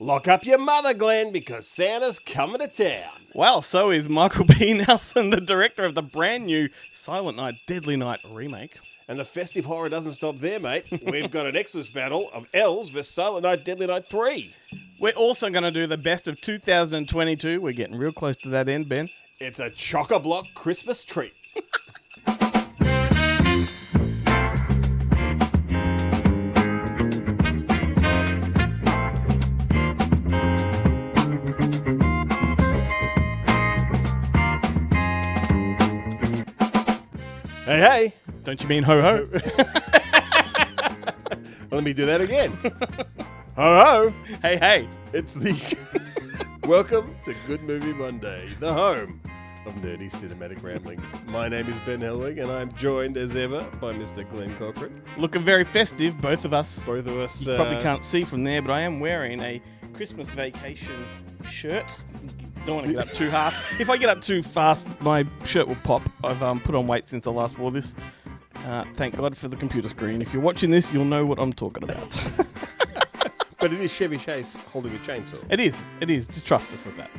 Lock up your mother, Glenn, because Santa's coming to town. Well, so is Michael B. Nelson, the director of the brand new Silent Night, Deadly Night remake. And the festive horror doesn't stop there, mate. We've got an Xmas battle of Elves vs Silent Night, Deadly Night 3. We're also going to do the best of 2022. We're getting real close to that end, Ben. It's a chock-a-block Christmas treat. Hey. Don't you mean ho-ho? Well, let me do that again. Ho-ho. Hey. It's the... Welcome to Good Movie Monday, the home of nerdy cinematic ramblings. My name is Ben Helwig, and I'm joined, as ever, by Mr. Glenn Cochran. Looking very festive, both of us. Both of us... You probably can't see from there, but I am wearing a Christmas vacation shirt. Don't want to get up too hard. If I get up too fast, my shirt will pop. I've put on weight since I last wore this. Thank God for the computer screen. If you're watching this, you'll know what I'm talking about. But it is Chevy Chase holding a chainsaw. It is. Just trust us with that.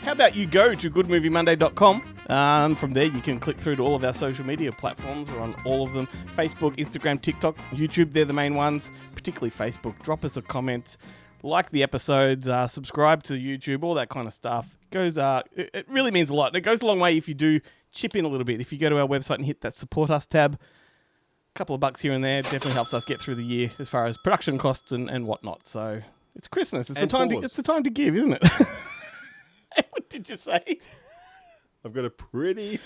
How about you go to goodmoviemonday.com. From there, you can click through to all of our social media platforms. We're on all of them. Facebook, Instagram, TikTok, YouTube. They're the main ones, particularly Facebook. Drop us a comment. Like the episodes, subscribe to YouTube, all that kind of stuff. It really means a lot. And it goes a long way if you do chip in a little bit. If you go to our website and hit that support us tab, a couple of bucks here and there definitely helps us get through the year as far as production costs and whatnot. So it's Christmas. It's the time to give, isn't it? What did you say? I've got a pretty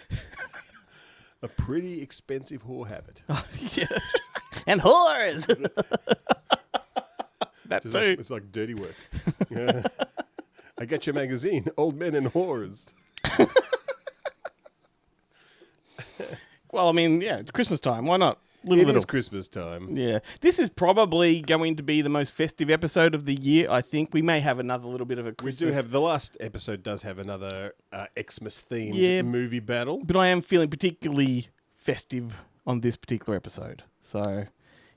expensive whore habit. Oh, yeah, that's right. And whores. That Just too. it's like dirty work. Yeah. I got your magazine, Old Men and Whores. Well, I mean, yeah, it's Christmas time. Why not? It is Christmas time. Yeah. This is probably going to be the most festive episode of the year, I think. We may have another little bit of a Christmas. We do have, the last episode does have another Xmas-themed movie battle. But I am feeling particularly festive on this particular episode. So,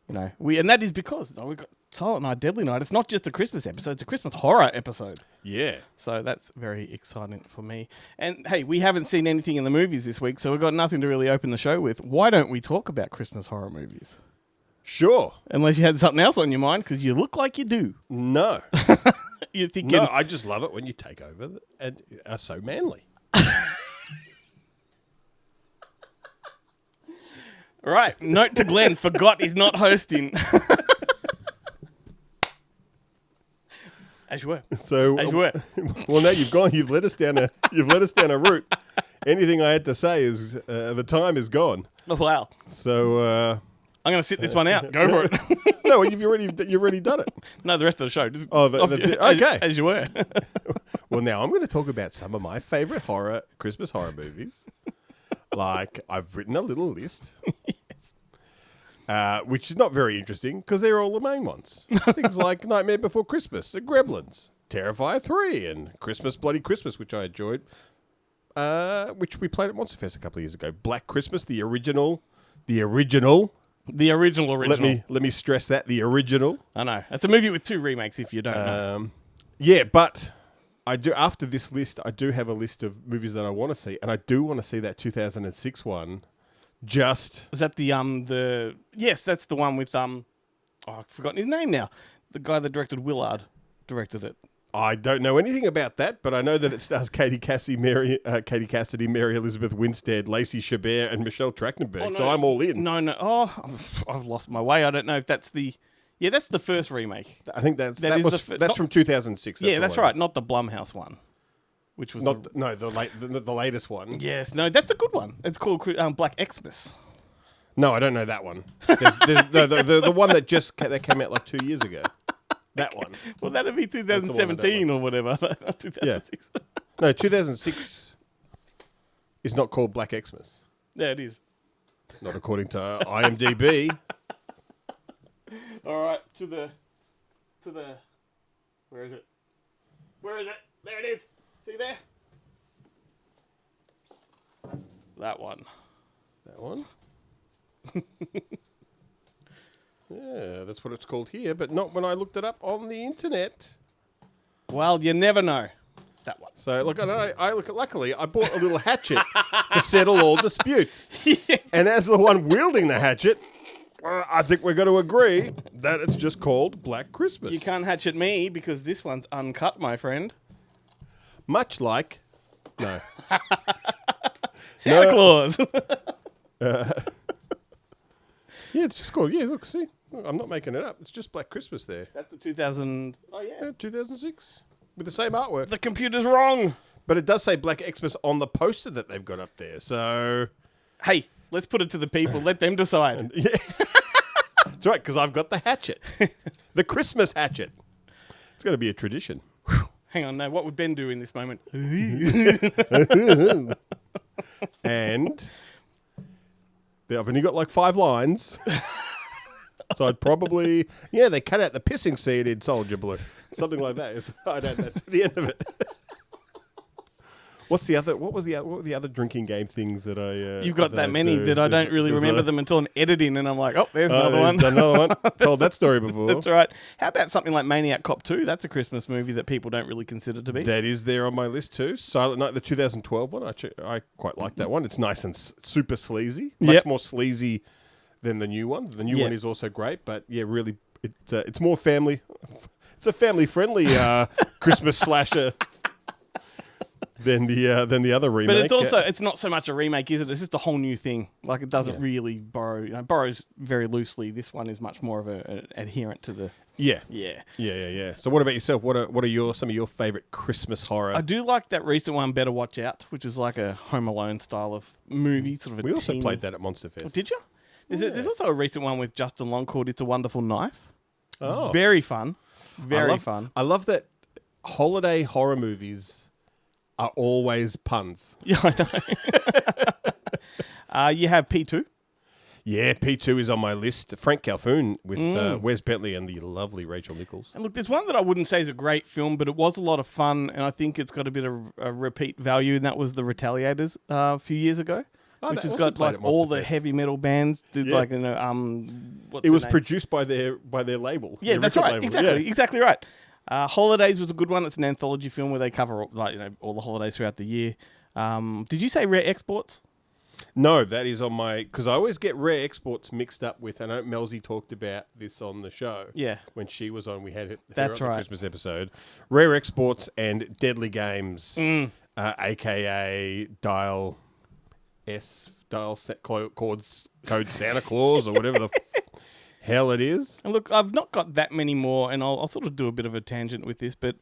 and that is because we've got Silent Night, Deadly Night. It's not just a Christmas episode, it's a Christmas horror episode. Yeah. So that's very exciting for me. And hey, we haven't seen anything in the movies this week, so we've got nothing to really open the show with. Why don't we talk about Christmas horror movies? Sure. Unless you had something else on your mind, because you look like you do. No. You're thinking... No, I just love it when you take over and are so manly. Right. Note to Glenn, forgot he's not hosting. As you were. So, As you were. Well, now you've led us down a route. Anything I had to say is the time is gone. Oh, wow. So I'm going to sit this one out. Go for it. no, you've already done it. No, the rest of the show. Just that's it. Okay. As you were. Well, now I'm going to talk about some of my favorite Christmas horror movies. Like, I've written a little list. Which is not very interesting because they're all the main ones. Things like Nightmare Before Christmas, The Gremlins, Terrifier 3, and Christmas Bloody Christmas, which I enjoyed, which we played at Monster Fest a couple of years ago. Black Christmas, the original. The original. Let me stress that, the original. I know. It's a movie with 2 remakes, if you don't know. Yeah, but I do. After this list, I do have a list of movies that I want to see, and I do want to see that 2006 one. Was that the yes, that's the one with I've forgotten his name now. The guy that directed Willard directed it. I don't know anything about that, but I know that it stars Katie Cassidy, Mary Elizabeth Winstead, Lacey Chabert, and Michelle Trachtenberg. Oh, no. So I'm all in. No. Oh, I've lost my way. I don't know if that's the... Yeah, that's the first remake. I think that's from 2006. That's right. Not the Blumhouse one. Which was the latest one. Yes, no, that's a good one. It's called Black Xmas. No, I don't know that one. There's the one that came out like 2 years ago. That one. Well, that'd be 2017 or whatever. 2006. Yeah. No, 2006 is not called Black Xmas. Yeah, it is. Not according to IMDb. All right, to the. Where is it? There it is. See there? That one. That one? Yeah, that's what it's called here, but not when I looked it up on the internet. Well, you never know. That one. So look, luckily, I bought a little hatchet to settle all disputes. And as the one wielding the hatchet, I think we're going to agree that it's just called Black Christmas. You can't hatchet me because this one's uncut, my friend. Much like, no, Santa Claus. Yeah, it's just called. Yeah, look, see, I'm not making it up. It's just Black Christmas there. That's the 2000. Oh yeah. 2006 with the same artwork. The computer's wrong. But it does say Black Xmas on the poster that they've got up there. So, Hey, let's put it to the people. Let them decide. yeah. That's right, because I've got the hatchet. The Christmas hatchet. It's going to be a tradition. Hang on, no. What would Ben do in this moment? And I've only got like 5 lines. So I'd probably... Yeah, they cut out the pissing scene in Soldier Blue. Something like that. I'd add that to the end of it. What were the other drinking game things that I... You've got that many that I don't really remember them until an edit in, and I'm like, oh, there's another one. Another one. Told that story before. That's right. How about something like Maniac Cop 2? That's a Christmas movie that people don't really consider to be. That is there on my list too. Silent Night, the 2012 one. I quite like that one. It's nice and super sleazy. Much more sleazy than the new one. The new one is also great, but yeah, really, it's more family. It's a family-friendly Christmas slasher than the other remake. But it's also it's not so much a remake, is it? It's just a whole new thing. Like it doesn't really borrow. Borrows very loosely. This one is much more of an adherent to the. Yeah. Yeah. So what about yourself? What are some of your favorite Christmas horror? I do like that recent one, Better Watch Out, which is like a Home Alone style of movie. Sort of. We also played that at Monster Fest. Oh, did you? There's also a recent one with Justin Long called It's a Wonderful Knife. Oh. Very fun. Very fun. I love that holiday horror movies are always puns. Yeah, I know. You have P2. Yeah, P2 is on my list. Frank Calhoun with Wes Bentley and the lovely Rachel Nichols. And look, there's one that I wouldn't say is a great film, but it was a lot of fun, and I think it's got a bit of a repeat value, and that was The Retaliators a few years ago. Which has got like all the heavy metal bands. It was produced by their label. Yeah, that's right. Exactly right. Holidays was a good one. It's an anthology film where they cover all the holidays throughout the year. Did you say Rare Exports? No, that is on my... Because I always get Rare Exports mixed up with... I know Melzy talked about this on the show. Yeah. When she was on, we had her that's on right. the Christmas episode. Rare Exports and Deadly Games, a.k.a. Dial code Santa Claus or whatever the hell it is. And look, I've not got that many more, and I'll sort of do a bit of a tangent with this, but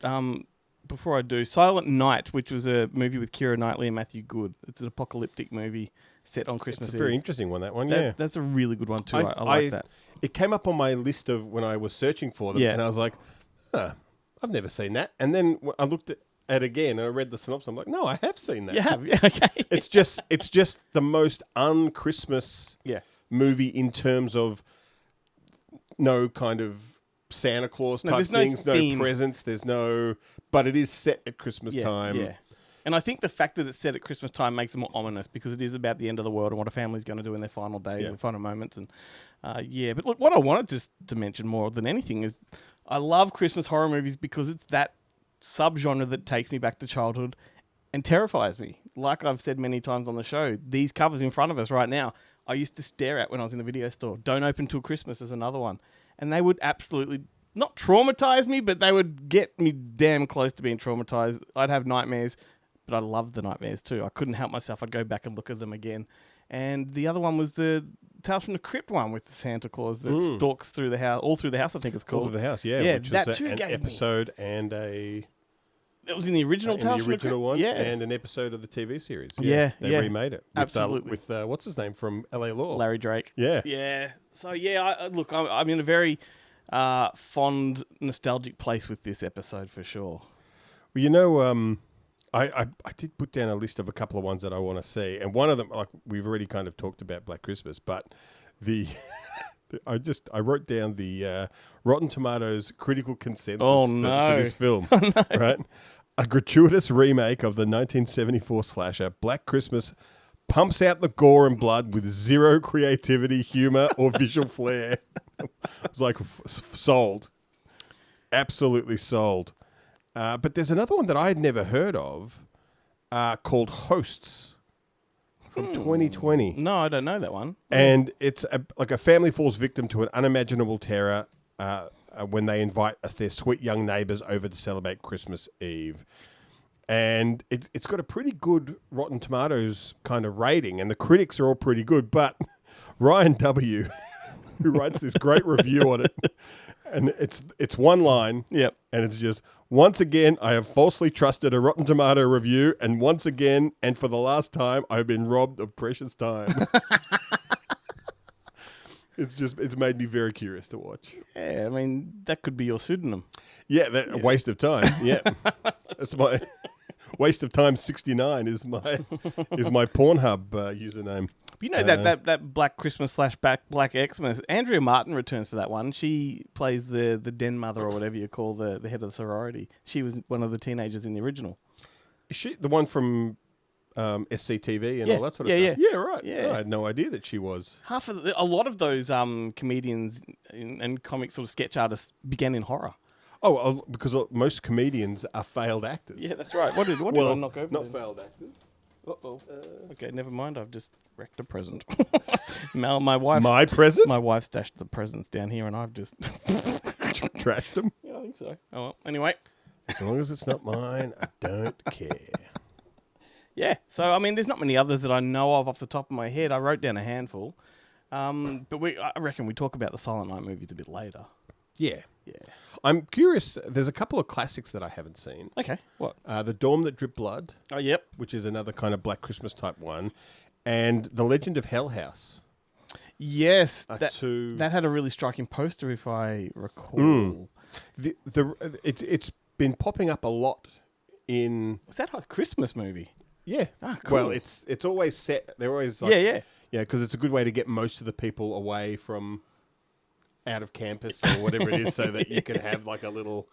before I do, Silent Night, which was a movie with Keira Knightley and Matthew Good. It's an apocalyptic movie set on Christmas Eve. It's a very interesting one, that one, That's a really good one too. I like that. It came up on my list of when I was searching for them, and I was like, I've never seen that. And then I looked at it again and I read the synopsis. I'm like, no, I have seen that. You have? Yeah, okay. It's just the most un-Christmas movie in terms of no kind of Santa Claus type things, no presents, but it is set at Christmas time. Yeah. And I think the fact that it's set at Christmas time makes it more ominous because it is about the end of the world and what a family's going to do in their final days and final moments. And but look, what I wanted to mention more than anything is I love Christmas horror movies because it's that subgenre that takes me back to childhood and terrifies me. Like I've said many times on the show, these covers in front of us right now, I used to stare at when I was in the video store. Don't Open Till Christmas is another one. And they would absolutely not traumatize me, but they would get me damn close to being traumatized. I'd have nightmares, but I loved the nightmares too. I couldn't help myself. I'd go back and look at them again. And the other one was the Tales from the Crypt one with the Santa Claus that stalks through the house, all through the house, I think it's called. All through the house, yeah. Yeah, which that was too an gave episode and a... It was in the original Tales from the Crypt? one, yeah. And an episode of the TV series. Yeah, They remade it. Absolutely. With what's his name from LA Law? Larry Drake. Yeah. Yeah. So, I'm in a very fond, nostalgic place with this episode for sure. Well, you know, I did put down a list of a couple of ones that I want to see. And one of them, like we've already kind of talked about Black Christmas, but I wrote down the Rotten Tomatoes critical consensus for this film. Right? A gratuitous remake of the 1974 slasher Black Christmas pumps out the gore and blood with zero creativity, humor, or visual flair. was like sold. Absolutely sold. But there's another one that I had never heard of called Hosts from 2020. No, I don't know that one. And it's like a family falls victim to an unimaginable terror when they invite their sweet young neighbours over to celebrate Christmas Eve. And it's got a pretty good Rotten Tomatoes kind of rating, and the critics are all pretty good. But Ryan W., who writes this great review on it, and it's one line, Yep. and it's just, once again, I have falsely trusted a Rotten Tomato review, and once again, and for the last time, I've been robbed of precious time. It's made me very curious to watch. Yeah, I mean, that could be your pseudonym. Yeah, a waste of time. Yeah, that's my waste of time. 69 is my Pornhub username. You know that Black Christmas / Black Xmas. Andrea Martin returns for that one. She plays the den mother or whatever you call the head of the sorority. She was one of the teenagers in the original. Is she the one from SCTV and all that sort of stuff? Yeah, right. Yeah. Oh, I had no idea that she was. A lot of those comedians and comic sort of sketch artists began in horror. Oh, because most comedians are failed actors. Yeah, that's right. What did I knock over? Not then? failed actors. Uh-oh. Okay, never mind. I've just wrecked a present. My wife. My present? My wife stashed the presents down here, and I've just Trashed them? Yeah, I think so. Oh well. Anyway. As long as it's not mine, I don't care. Yeah. So I mean, there's not many others that I know of off the top of my head. I wrote down a handful, but I reckon we talk about the Silent Night movies a bit later. Yeah. Yeah. I'm curious. There's a couple of classics that I haven't seen. Okay. What? The Dawn That Dripped Blood, Oh, yep. which is another kind of Black Christmas type one, and The Legend of Hell House. Yes. Two. That had a really striking poster, if I recall. It's been popping up a lot in. Was that a Christmas movie? Yeah. Ah, cool. Well, it's always set. They're always like, Yeah. yeah, because it's a good way to get most of the people away from out of campus or whatever it is, so that you can have like a little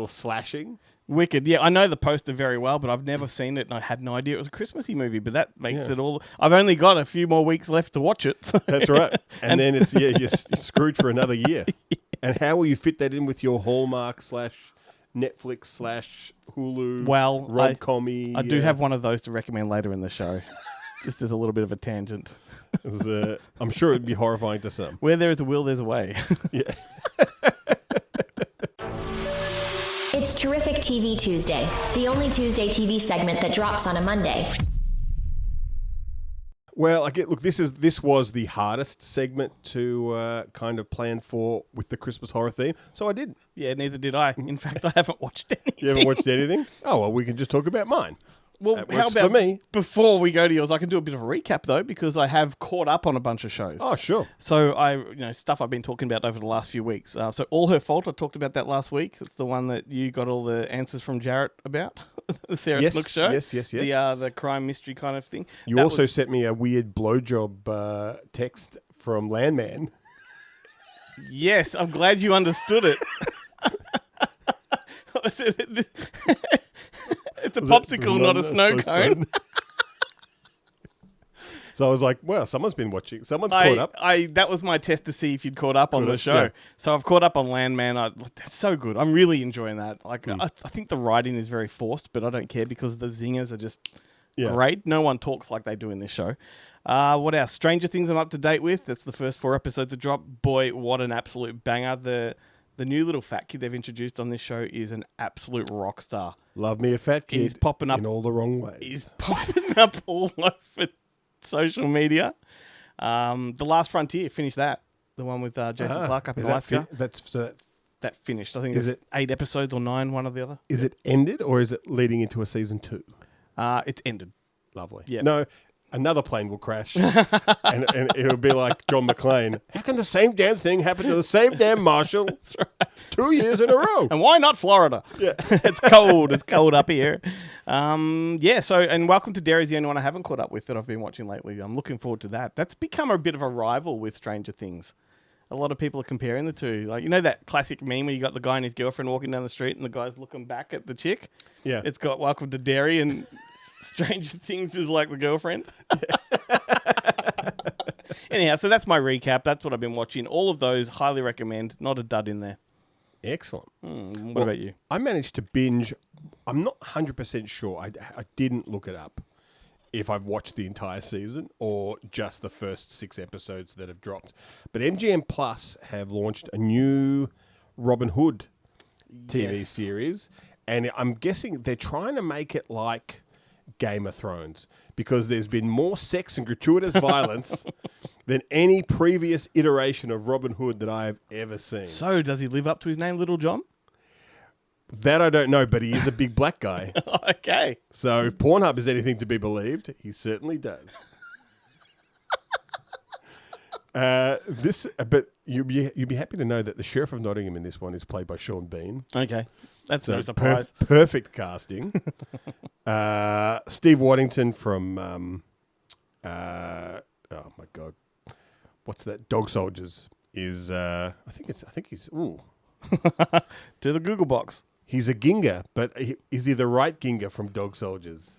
slashing. Wicked. Yeah, I know the poster very well, but I've never seen it, and I had no idea it was a Christmassy movie. But that makes it all. I've only got a few more weeks left to watch it. So. That's right. And then it's you're screwed for another year. And how will you fit that in with your Hallmark / Netflix / Hulu? Well, rom-commy. I do have one of those to recommend later in the show. Just as a little bit of a tangent. I'm sure it'd be horrifying to some. Where there is a will, there's a way. Yeah. It's Terrific TV Tuesday, the only Tuesday TV segment that drops on a Monday. Well, this was the hardest segment to kind of plan for with the Christmas horror theme, so I didn't. Yeah, neither did I. In fact, I haven't watched anything. You haven't watched anything? Oh, well, we can just talk about mine. Well, That how works about for me. before we go to yours, I can do a bit of a recap though, because I have caught up on a bunch of shows. Oh, sure. So stuff I've been talking about over the last few weeks. So All Her Fault, I talked about that last week. It's the one that you got all the answers from Jarrett about, the Sarah Yes, Snook show. yes. The crime mystery kind of thing. You That also was- sent me a weird blowjob text from Landman. Yes, I'm glad you understood it. It's a popsicle, not a snow cone. So I was like, well, someone's been watching. Someone's caught up. That was my test to see if you'd caught up on the show. yeah. So I've caught up on Landman. That's so good. I'm really enjoying that. Like, I think the writing is very forced, but I don't care because the zingers are just great. No one talks like they do in this show. What else? Stranger Things I'm up to date with. That's the first 4 episodes to drop. Boy, what an absolute banger. The new little fat kid they've introduced on this show is an absolute rock star. Love me a fat kid. He's popping up in all the wrong ways. He's popping up all over social media. The Last Frontier, finished that. The one with Jason Clarke up in Alaska. That finished. I think Is it's 8 episodes or 9, one or the other. Is it ended or is it leading into a season 2? It's ended. Lovely. Yeah. No, another plane will crash, and it'll be like John McClane. How can the same damn thing happen to the same damn marshal? That's right. 2 years in a row. And why not Florida? Yeah. It's cold. It's cold up here. And Welcome to Derry's the only one I haven't caught up with that I've been watching lately. I'm looking forward to that. That's become a bit of a rival with Stranger Things. A lot of people are comparing the two. Like, you know that classic meme where you got the guy and his girlfriend walking down the street and the guy's looking back at the chick? Yeah. It's got Welcome to Derry and Stranger Things is like the girlfriend. Anyhow, so that's my recap. That's what I've been watching. All of those, highly recommend. Not a dud in there. Excellent. What about you? I managed to binge. I'm not 100% sure. I didn't look it up if I've watched the entire season or just the first 6 episodes that have dropped. But MGM Plus have launched a new Robin Hood TV series. And I'm guessing they're trying to make it like Game of Thrones because there's been more sex and gratuitous violence than any previous iteration of Robin Hood that I have ever seen. So, does he live up to his name, Little John? That I don't know, but he is a big black guy. Okay. So if Pornhub is anything to be believed, he certainly does. But you'd be happy to know that the Sheriff of Nottingham in this one is played by Sean Bean. Okay. That's So no surprise. Perfect casting. Steve Waddington from oh my god, what's that? Dog Soldiers is I think he's To the Google box. he's a Ginga, but is he the right Ginga from Dog Soldiers?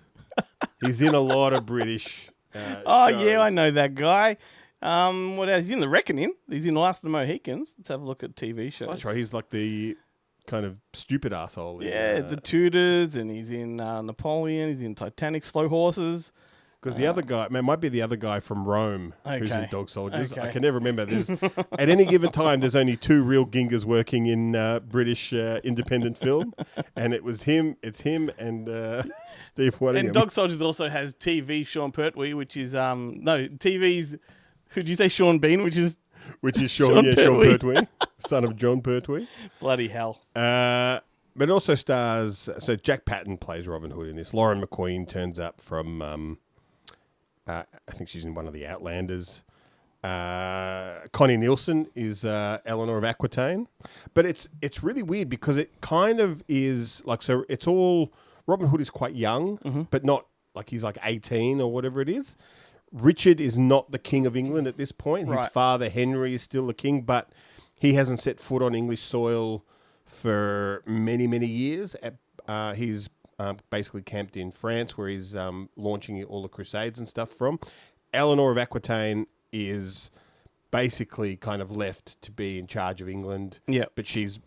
He's in a lot of British. Oh, shows. yeah, I know that guy. What else? He's in The Reckoning. He's in Last of the Mohicans. Let's have a look at TV shows. That's right. He's like the kind of stupid asshole. Yeah, The Tudors, and he's in Napoleon. He's in Titanic, Slow Horses. Because the other guy, man, might be the other guy from Rome who's in Okay. Dog Soldiers. Okay. I can never remember this. At any given time, there's only 2 real Gingas working in British independent film, and it was him. It's him and Steve Waddingham. And Dog Soldiers also has TV Sean Pertwee, which is TV's. Who'd you say Sean Bean, which is Sean Pertwee. Pertwee, son of John Pertwee. bloody hell. But it also stars. So Jack Patton plays Robin Hood in this. Lauren McQueen turns up from. I think she's in one of the Outlanders. Connie Nielsen is Eleanor of Aquitaine. But it's really weird because it kind of is like, so it's all, Robin Hood is quite young, but not like he's like 18 or whatever it is. Richard is not the King of England at this point. His Right. father, Henry, is still the king, but he hasn't set foot on English soil for many, many years. He's basically camped in France, where he's launching all the crusades and stuff from. Eleanor of Aquitaine is basically kind of left to be in charge of England. Yeah. But she's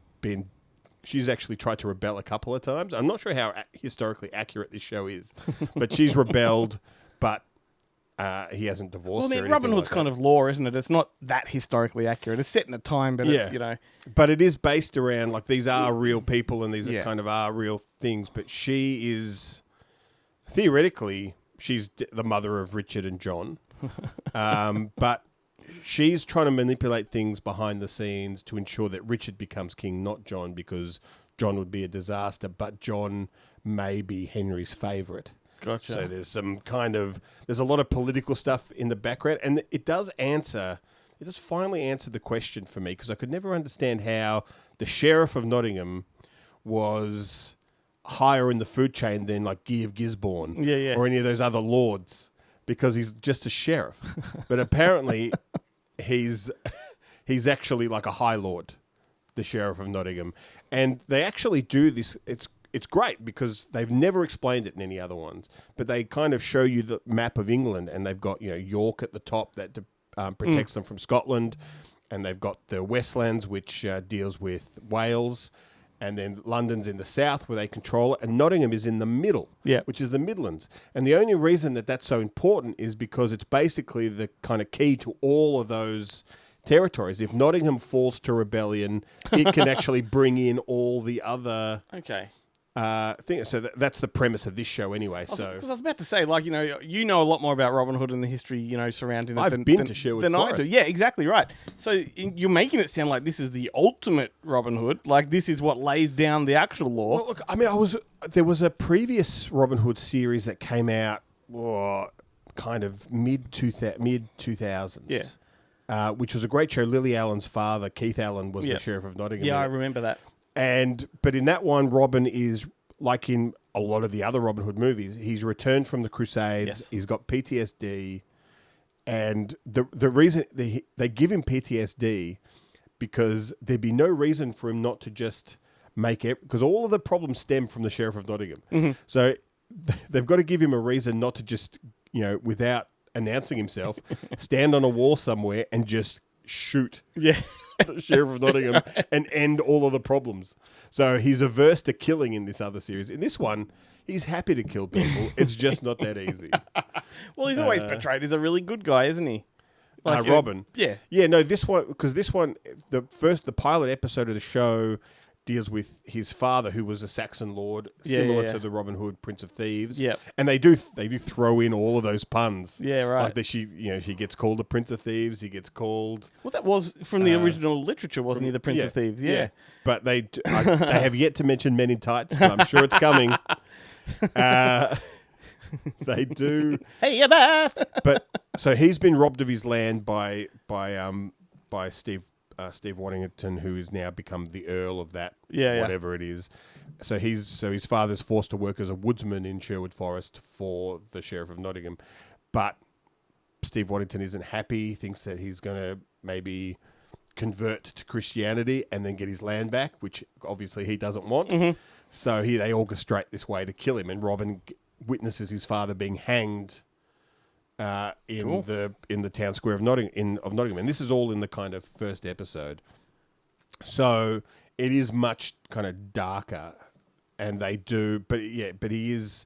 actually tried to rebel a couple of times. I'm not sure how historically accurate this show is, but she's rebelled, but he hasn't divorced Well, I her. mean, Robin Hood's kind of lore, isn't it? It's not that historically accurate. It's set in a time, but it's, But it is based around, like, these are real people and these Yeah. are kind of are real things. But she is, theoretically, she's the mother of Richard and John. But she's trying to manipulate things behind the scenes to ensure that Richard becomes king, not John, because John would be a disaster, but John may be Henry's favourite. Gotcha. So there's a lot of political stuff in the background, and it does finally answer the question for me, because I could never understand how the Sheriff of Nottingham was higher in the food chain than like Guy of Gisborne or any of those other lords, because he's just a sheriff. But apparently he's actually like a high lord, the Sheriff of Nottingham. And they actually do this. It's great because they've never explained it in any other ones, but they kind of show you the map of England, and they've got, York at the top that protects them from Scotland, and they've got the Westlands, which deals with Wales, and then London's in the south where they control it, and Nottingham is in the middle, which is the Midlands. And the only reason that that's so important is because it's basically the kind of key to all of those territories. If Nottingham falls to rebellion, it can actually bring in all the other... Okay. So that's the premise of this show anyway. Because I was about to say, like, you know a lot more about Robin Hood and the history, surrounding it I've been to Sherwood than I Forest. do. Yeah, exactly right. So you're making it sound like this is the ultimate Robin Hood. Like, this is what lays down the actual lore. Well, look, I mean, there was a previous Robin Hood series that came out, kind of mid 2000s. Yeah. Which was a great show. Lily Allen's father, Keith Allen, was the Sheriff of Nottingham. Yeah, I remember that. But in that one, Robin is, like in a lot of the other Robin Hood movies, he's returned from the Crusades. Yes. He's got PTSD, and the reason they give him PTSD because there'd be no reason for him not to just make it, because all of the problems stem from the Sheriff of Nottingham. Mm-hmm. So they've got to give him a reason not to just, without announcing himself, stand on a wall somewhere and just shoot Yeah. the Sheriff of Nottingham and end all of the problems. So he's averse to killing in this other series. In this one, he's happy to kill people. It's just not that easy. Well, he's always portrayed as a really good guy, isn't he? Robin. Yeah. Yeah, no, this one, because this one, the pilot episode of the show deals with his father, who was a Saxon lord, similar to the Robin Hood Prince of Thieves. Yep. And they do throw in all of those puns. Yeah, right. Like that he gets called the Prince of Thieves, he gets called... Well, that was from the original literature, wasn't he? The Prince of Thieves, yeah. But they have yet to mention Men in Tights, but I'm sure it's coming. They do... Hey, you're bad! But so he's been robbed of his land by Steve Waddington, who has now become the Earl of that, whatever it is. So his father's forced to work as a woodsman in Sherwood Forest for the Sheriff of Nottingham, but Steve Waddington isn't happy. He thinks that he's going to maybe convert to Christianity and then get his land back, which obviously he doesn't want. Mm-hmm. So they orchestrate this way to kill him, and Robin witnesses his father being hanged in the town square of Nottingham. And this is all in the kind of first episode. So it is much kind of darker, and they do, but he is.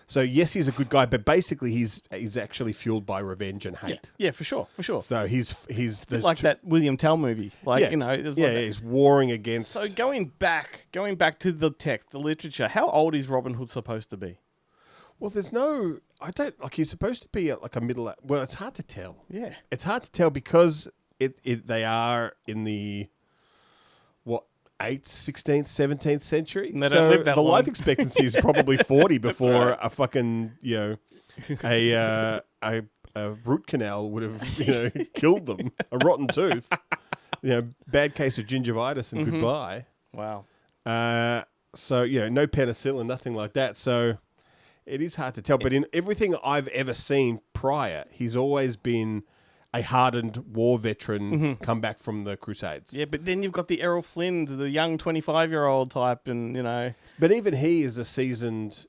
So yes, he's a good guy, but basically he's actually fueled by revenge and hate. Yeah, for sure. So he's like that William Tell movie, he's warring against. So going back to the text, the literature. How old is Robin Hood supposed to be? Well, there's no. I don't like. He's supposed to be like a middle. Well, it's hard to tell. Yeah, it's hard to tell because they are in the 8th, 16th, 17th century. And they don't live that the long. life expectancy is probably 40 before a fucking a root canal would have killed them. A rotten tooth. Bad case of gingivitis and goodbye. Wow. So no penicillin, nothing like that. So. It is hard to tell, but in everything I've ever seen prior, he's always been a hardened war veteran come back from the Crusades. Yeah, but then you've got the Errol Flynns, the young 25-year-old type, and But even he is a seasoned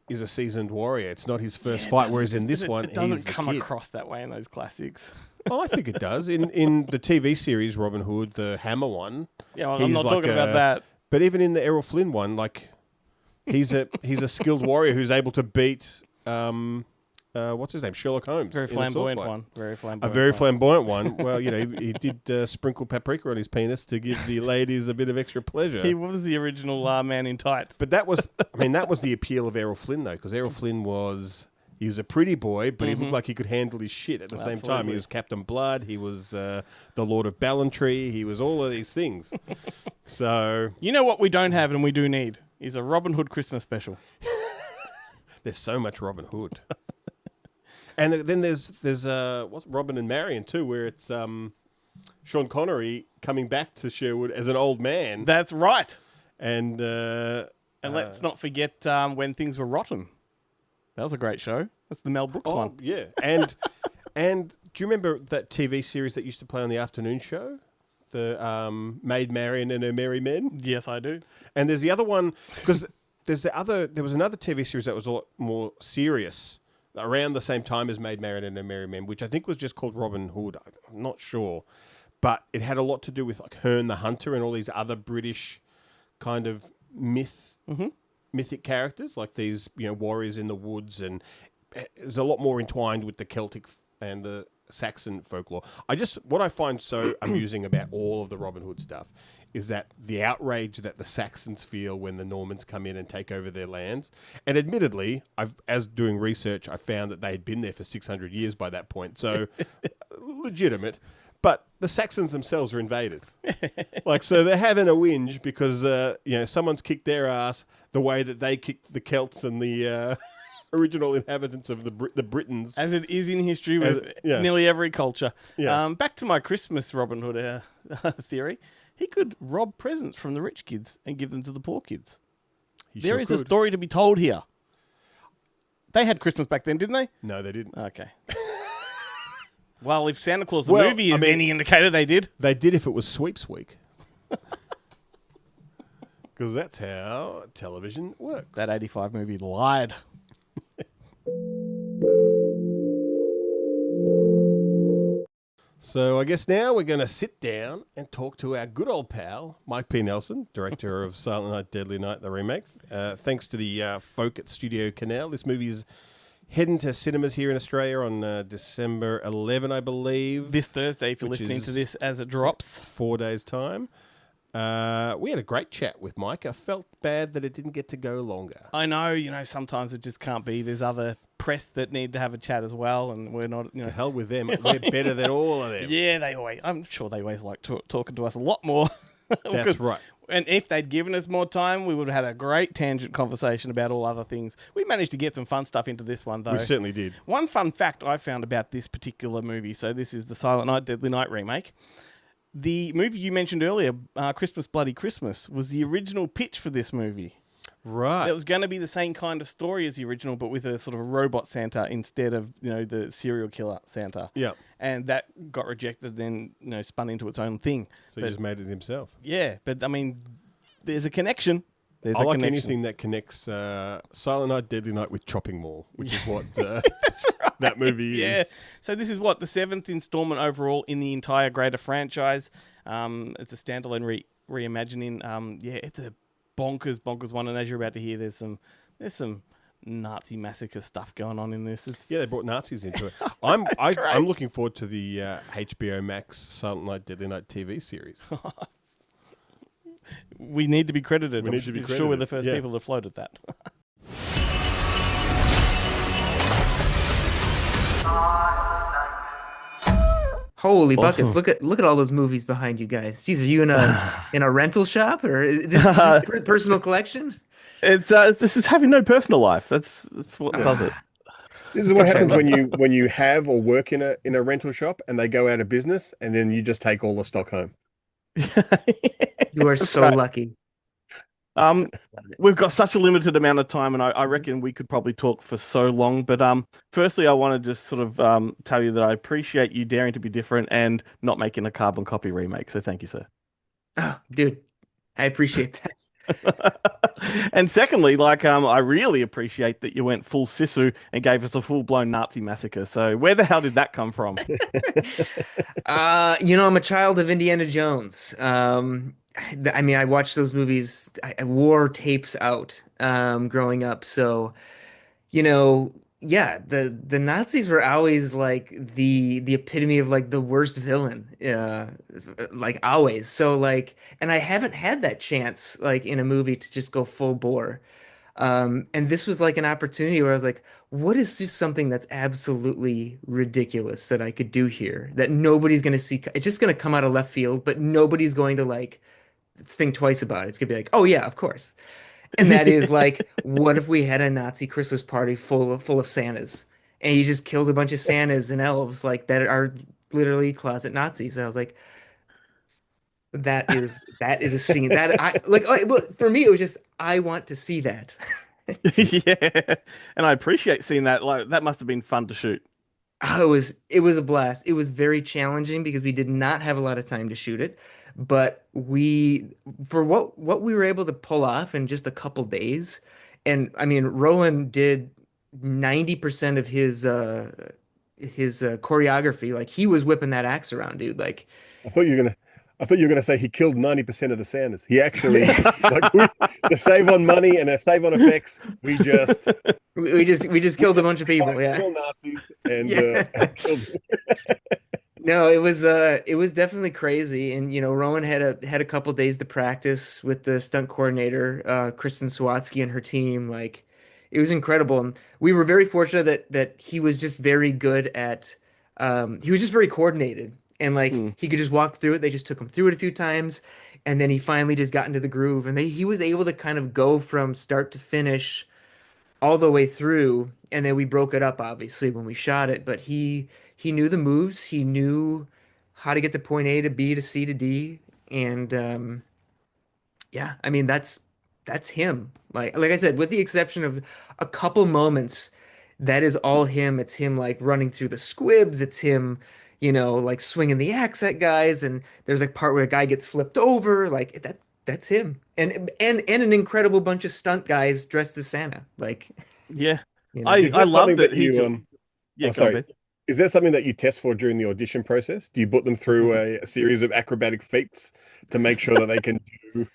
warrior. It's not his first fight, whereas in this one, it doesn't come kid. across that way in those classics. Oh, I think it does. In the TV series Robin Hood, the Hammer one. Yeah, well, I'm not talking about that. But even in the Errol Flynn one, like. He's a skilled warrior who's able to beat what's his name, Sherlock Holmes. Very flamboyant one. A very flamboyant one. Well, he did sprinkle paprika on his penis to give the ladies a bit of extra pleasure. He was the original man in tights. But that was the appeal of Errol Flynn though, because Errol Flynn was a pretty boy, but he looked like he could handle his shit at the same time. He was Captain Blood. He was the Lord of Ballantrae. He was all of these things. So you know what we don't have and we do need is a Robin Hood Christmas special. There's so much Robin Hood. And then there's Robin and Marion too, where it's Sean Connery coming back to Sherwood as an old man. That's right. And let's not forget When Things Were Rotten. That was a great show. That's the Mel Brooks one. Yeah. And do you remember that TV series that used to play on the afternoon show? The Maid Marian and Her Merry Men? Yes, I do. And there's the other one, because there was another TV series that was a lot more serious around the same time as Maid Marian and Her Merry Men, which I think was just called Robin Hood. I'm not sure. But it had a lot to do with like Herne the Hunter and all these other British kind of mythic characters, like these warriors in the woods, and there's a lot more entwined with the Celtic and the Saxon folklore. What I find so amusing about all of the Robin Hood stuff is that the outrage that the Saxons feel when the Normans come in and take over their lands. And admittedly, as doing research, I found that they had been there for 600 years by that point. So legitimate. But the Saxons themselves are invaders. So they're having a whinge because someone's kicked their ass the way that they kicked the Celts and the original inhabitants of the Britons. As it is in history with nearly every culture. Yeah. Back to my Christmas Robin Hood theory. He could rob presents from the rich kids and give them to the poor kids. There is a story to be told here. They had Christmas back then, didn't they? No, they didn't. Okay. Well, if Santa Claus the movie is any indicator, they did. They did if it was Sweeps Week. Because that's how television works. That 85 movie lied. So I guess now we're going to sit down and talk to our good old pal, Mike P. Nelson, director of Silent Night, Deadly Night, the remake. Thanks to the folk at Studio Canal, this movie is heading to cinemas here in Australia on December 11, I believe. This Thursday, if you're Which listening is to this as it drops. 4 days' time. We had a great chat with Mike. I felt bad that it didn't get to go longer. I know, sometimes it just can't be. There's other press that need to have a chat as well, and we're not, To hell with them. We're better than all of them. Yeah, I'm sure they always like talking to us a lot more. That's right. And if they'd given us more time, we would have had a great tangent conversation about all other things. We managed to get some fun stuff into this one, though. We certainly did. One fun fact I found about this particular movie, so this is the Silent Night, Deadly Night remake. The movie you mentioned earlier, Christmas Bloody Christmas, was the original pitch for this movie. Right. It was going to be the same kind of story as the original, but with a sort of robot Santa instead of, the serial killer Santa. Yeah. And that got rejected and then, spun into its own thing. So he just made it himself. Yeah, but I mean, there's a connection. I like anything that connects Silent Night, Deadly Night with Chopping Mall, which is what that movie Yeah. is. So this is the seventh installment overall in the entire greater franchise. It's a standalone reimagining. It's a bonkers one. And as you're about to hear, there's some Nazi massacre stuff going on in this. Yeah, they brought Nazis into it. I'm looking forward to the HBO Max Silent Night, Deadly Night TV series. We need to be credited. We need to be I'm sure we're the credited, first yeah. people to float at that. Holy buckets! Awesome. Look at all those movies behind you guys. Jeez, are you in a rental shop or is this personal collection? This is having no personal life. That's what does it. This is what happens when you have or work in a rental shop and they go out of business, and then you just take all the stock home. You are so right. lucky. We've got such a limited amount of time, and I reckon we could probably talk for so long. But firstly, I want to just sort of tell you that I appreciate you daring to be different and not making a carbon copy remake. So thank you, sir. Oh, dude, I appreciate that. And secondly, I really appreciate that you went full Sisu and gave us a full-blown Nazi massacre. So where the hell did that come from? I'm a child of Indiana Jones. I mean, I watched those movies. I wore tapes out growing up. So, yeah, the Nazis were always like the epitome of like the worst villain, like always. So and I haven't had that chance like in a movie to just go full bore. And this was like an opportunity where I was like, what is just something that's absolutely ridiculous that I could do here that nobody's going to see? It's just going to come out of left field, but nobody's going to like think twice about it. It's gonna be like, oh yeah, of course. And that is like, what if we had a Nazi Christmas party full of Santas, and he just kills a bunch of Santas and elves like that are literally closet Nazis? And I was like, that is a scene that I like. Look, for me, it was just I want to see that. Yeah, and I appreciate seeing that. Like that must have been fun to shoot. Oh, it was a blast. It was very challenging because we did not have a lot of time to shoot it, but for what we were able to pull off in just a couple days, and I mean, Roland did 90% of his choreography. Like he was whipping that axe around, dude. Like I thought you were gonna say he killed 90% of the Sanders. He actually to save on money and save on effects, we just killed a bunch of people. Yeah, kill Nazis and killed. No, it was definitely crazy, and Rowan had a couple days to practice with the stunt coordinator, Kristen Swatsky and her team. Like, it was incredible, and we were very fortunate that he was just very good at. He was just very coordinated, and like he could just walk through it. They just took him through it a few times, and then he finally just got into the groove, and he was able to kind of go from start to finish all the way through, and then we broke it up obviously when we shot it, but he knew the moves, he knew how to get to point A to B to C to D, and yeah, I mean that's him. Like I said, with the exception of a couple moments, that is all him. It's him like running through the squibs, it's him like swinging the axe at guys, and there's a part where a guy gets flipped over, like that's him. And an incredible bunch of stunt guys dressed as Santa. Like, yeah, Is I that love something that you, he. Yeah, sorry. Is that something that you test for during the audition process? Do you put them through a series of acrobatic feats to make sure that they can do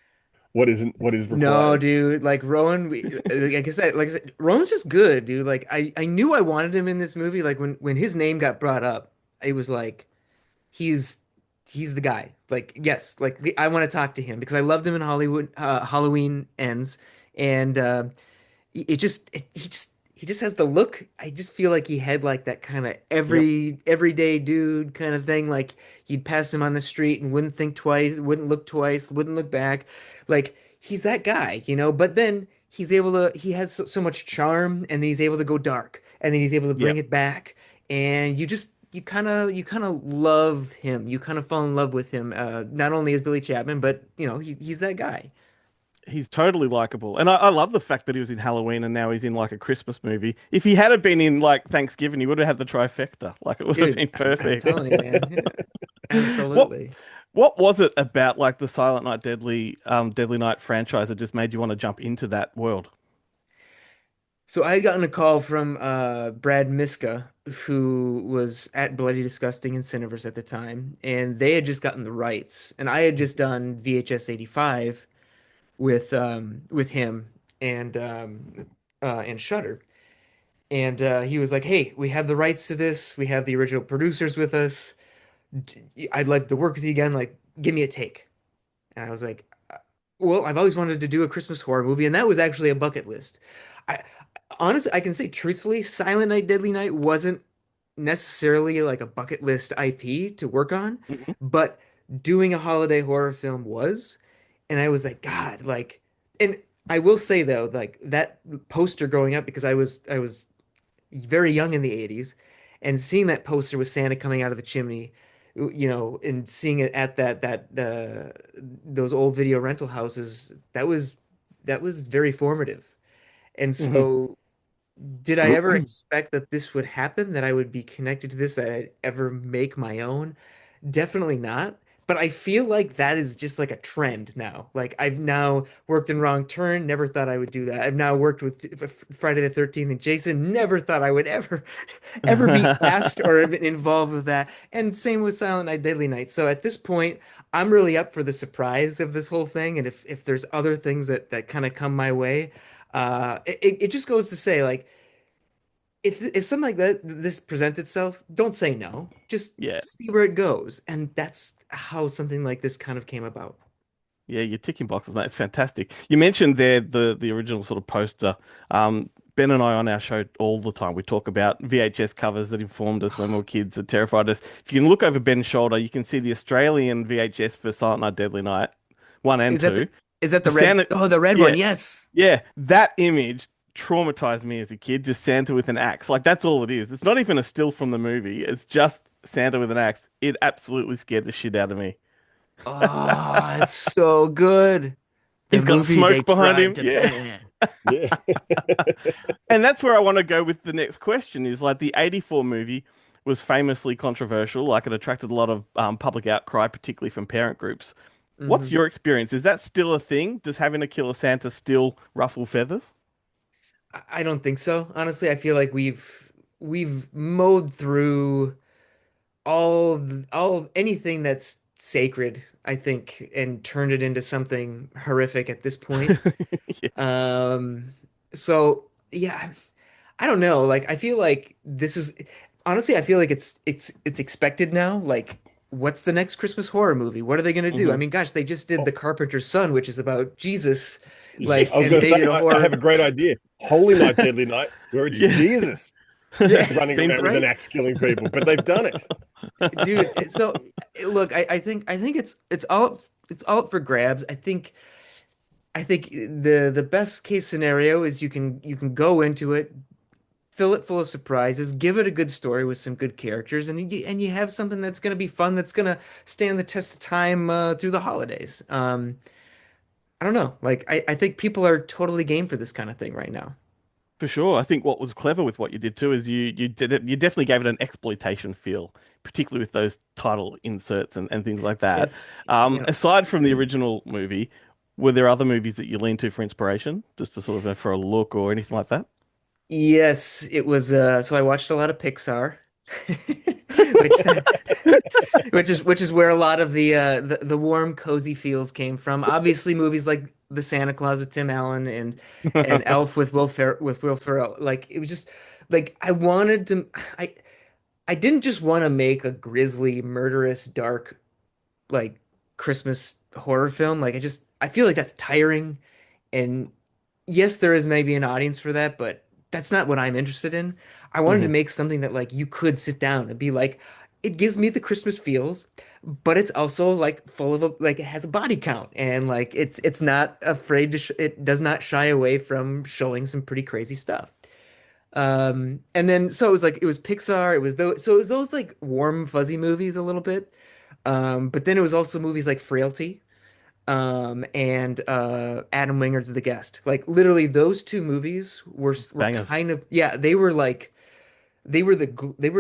what is No, required? dude, like Rowan, like I said, Rowan's just good, dude. Like I knew I wanted him in this movie. Like when his name got brought up, it was like he's he's the guy. Like yes, like I want to talk to him because I loved him in Hollywood. Halloween Ends, and he just has the look. I just feel like he had like that kind of Yep. everyday dude kind of thing. Like you'd pass him on the street and wouldn't think twice, wouldn't look twice, wouldn't look back. Like he's that guy, you know. But then he has so much charm, and then he's able to go dark, and then he's able to bring Yep. it back, and you kind of love him. You kind of fall in love with him, not only as Billy Chapman, but you know he's that guy. He's totally likable. And I love the fact that he was in Halloween and now he's in like a Christmas movie. If he had been in like Thanksgiving, he would have had the trifecta. Like it would have Dude, been I'm perfect. telling you, man. Yeah, What absolutely. what was it about like the Silent Night Deadly Night franchise that just made you want to jump into that world? So I had gotten a call from Brad Miska, who was at Bloody Disgusting and Cineverse at the time, and they had just gotten the rights, and I had just done VHS 85 with him and Shudder, and he was like, "Hey, we have the rights to this. We have the original producers with us. I'd like to work with you again. Like, give me a take." And I was like, well, I've always wanted to do a Christmas horror movie, and that was actually a bucket list. I honestly, I can say truthfully, Silent Night, Deadly Night wasn't necessarily like a bucket list IP to work on, Mhm. but doing a holiday horror film was. And I was like, God, like, and I will say though, like that poster growing up because I was very young in the 80s and seeing that poster with Santa coming out of the chimney, you know, and seeing it at that those old video rental houses, that was very formative. And Mhm. so did I ever expect that this would happen, that I would be connected to this, that I'd ever make my own? Definitely not. But I feel like that is just like a trend now. Like I've now worked in Wrong Turn, never thought I would do that. I've now worked with Friday the 13th and Jason, never thought I would ever ever be asked or even involved with that. And same with Silent Night, Deadly Night. So at this point, I'm really up for the surprise of this whole thing. And if there's other things that kind of come my way, it just goes to say like if something like that this presents itself, don't say no. Just Yeah. see where it goes. And that's how something like this kind of came about. Yeah, you're ticking boxes, mate. It's fantastic. You mentioned there the original sort of poster. Ben and I on our show all the time, we talk about VHS covers that informed us when we were kids that terrified us. If you can look over Ben's shoulder, you can see the Australian VHS for Silent Night, Deadly Night, one and Is that two. the The red? Santa, Oh, the red yeah, one. Yes. yeah, that image traumatized me as a kid. Just Santa with an axe, like that's all it is. It's not even a still from the movie. It's just Santa with an axe. It absolutely scared the shit out of me. Oh, it's so good. The He's got movie they smoke behind tried him. to Yeah. ban. Yeah. And that's where I want to go with the next question is like the 84 movie was famously controversial. Like it attracted a lot of public outcry, particularly from parent groups. What's Mhm. your experience? Is that still a thing? Does having a killer Santa still ruffle feathers? I don't think so. Honestly, I feel like we've mowed through all of anything that's sacred, I think, and turned it into something horrific at this point. Yeah. Um, so yeah, I don't know. Like I feel like this is honestly, I feel like it's expected now. Like, what's the next Christmas horror movie? What are they gonna do? I Hmm. mean, gosh, they just did Oh, The Carpenter's Son, which is about Jesus, I like, was and going to they say, did a I have horror. a great idea. Holy Night, Deadly Night, where it's Yeah. Jesus Yeah, running Been around with an right, axe killing people, but they've done it. dude. So look, I think it's all up for grabs. I think the best case scenario is you can go into it, fill it full of surprises, give it a good story with some good characters, and you have something that's going to be fun, that's going to stand the test of time through the holidays. I don't know. Like I think people are totally game for this kind of thing right now. For sure. I think what was clever with what you did too is you did it, you definitely gave it an exploitation feel, particularly with those title inserts and things like that. It's you know Aside from the original movie, were there other movies that you leaned to for inspiration, just to sort of for a look or anything like that? yes, it was so I watched a lot of Pixar. which which is where a lot of the warm, cozy feels came from. Obviously, movies like The Santa Claus with Tim Allen and Elf with Will Ferrell. Like it was just like I I didn't just want to make a grisly, murderous, dark like Christmas horror film. Like I feel like that's tiring. And yes, there is maybe an audience for that, but that's not what I'm interested in. I wanted to Mhm. make something that like you could sit down and be like, it gives me the Christmas feels, but it's also like full of like it has a body count and like it's not afraid to it does not shy away from showing some pretty crazy stuff. And then so it was like it was Pixar, it was those so it was those like warm fuzzy movies a little bit. But then it was also movies like Frailty, and Adam Wingard's The Guest. Like literally those two movies were Bangers. kind of yeah, they were like they were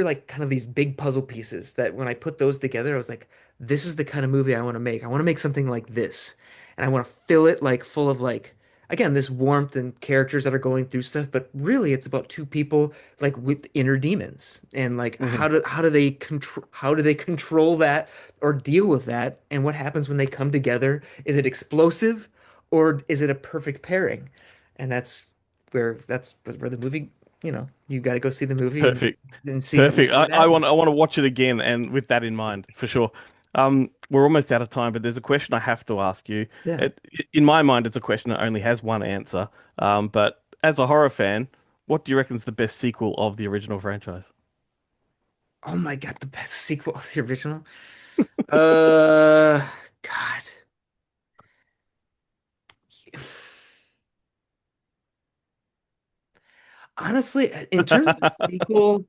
like kind of these big puzzle pieces that when I put those together, I was like, this is the kind of movie I want to make. I want to make something like this. And I want to fill it like full of like again, this warmth and characters that are going through stuff, but really it's about two people like with inner demons and like Mhm. how do they control that or deal with that and what happens when they come together? Is it explosive or is it a perfect pairing? And that's where the movie you got to go see the movie Perfect. and Perfect. see what I happens. want to watch it again, and with that in mind, for sure. We're almost out of time, but there's a question I have to ask you. Yeah. It, in my mind, it's a question that only has one answer. But as a horror fan, what do you reckon is the best sequel of the original franchise? Oh my God, the best sequel of the original. Uh, God. Honestly, in terms of the sequel,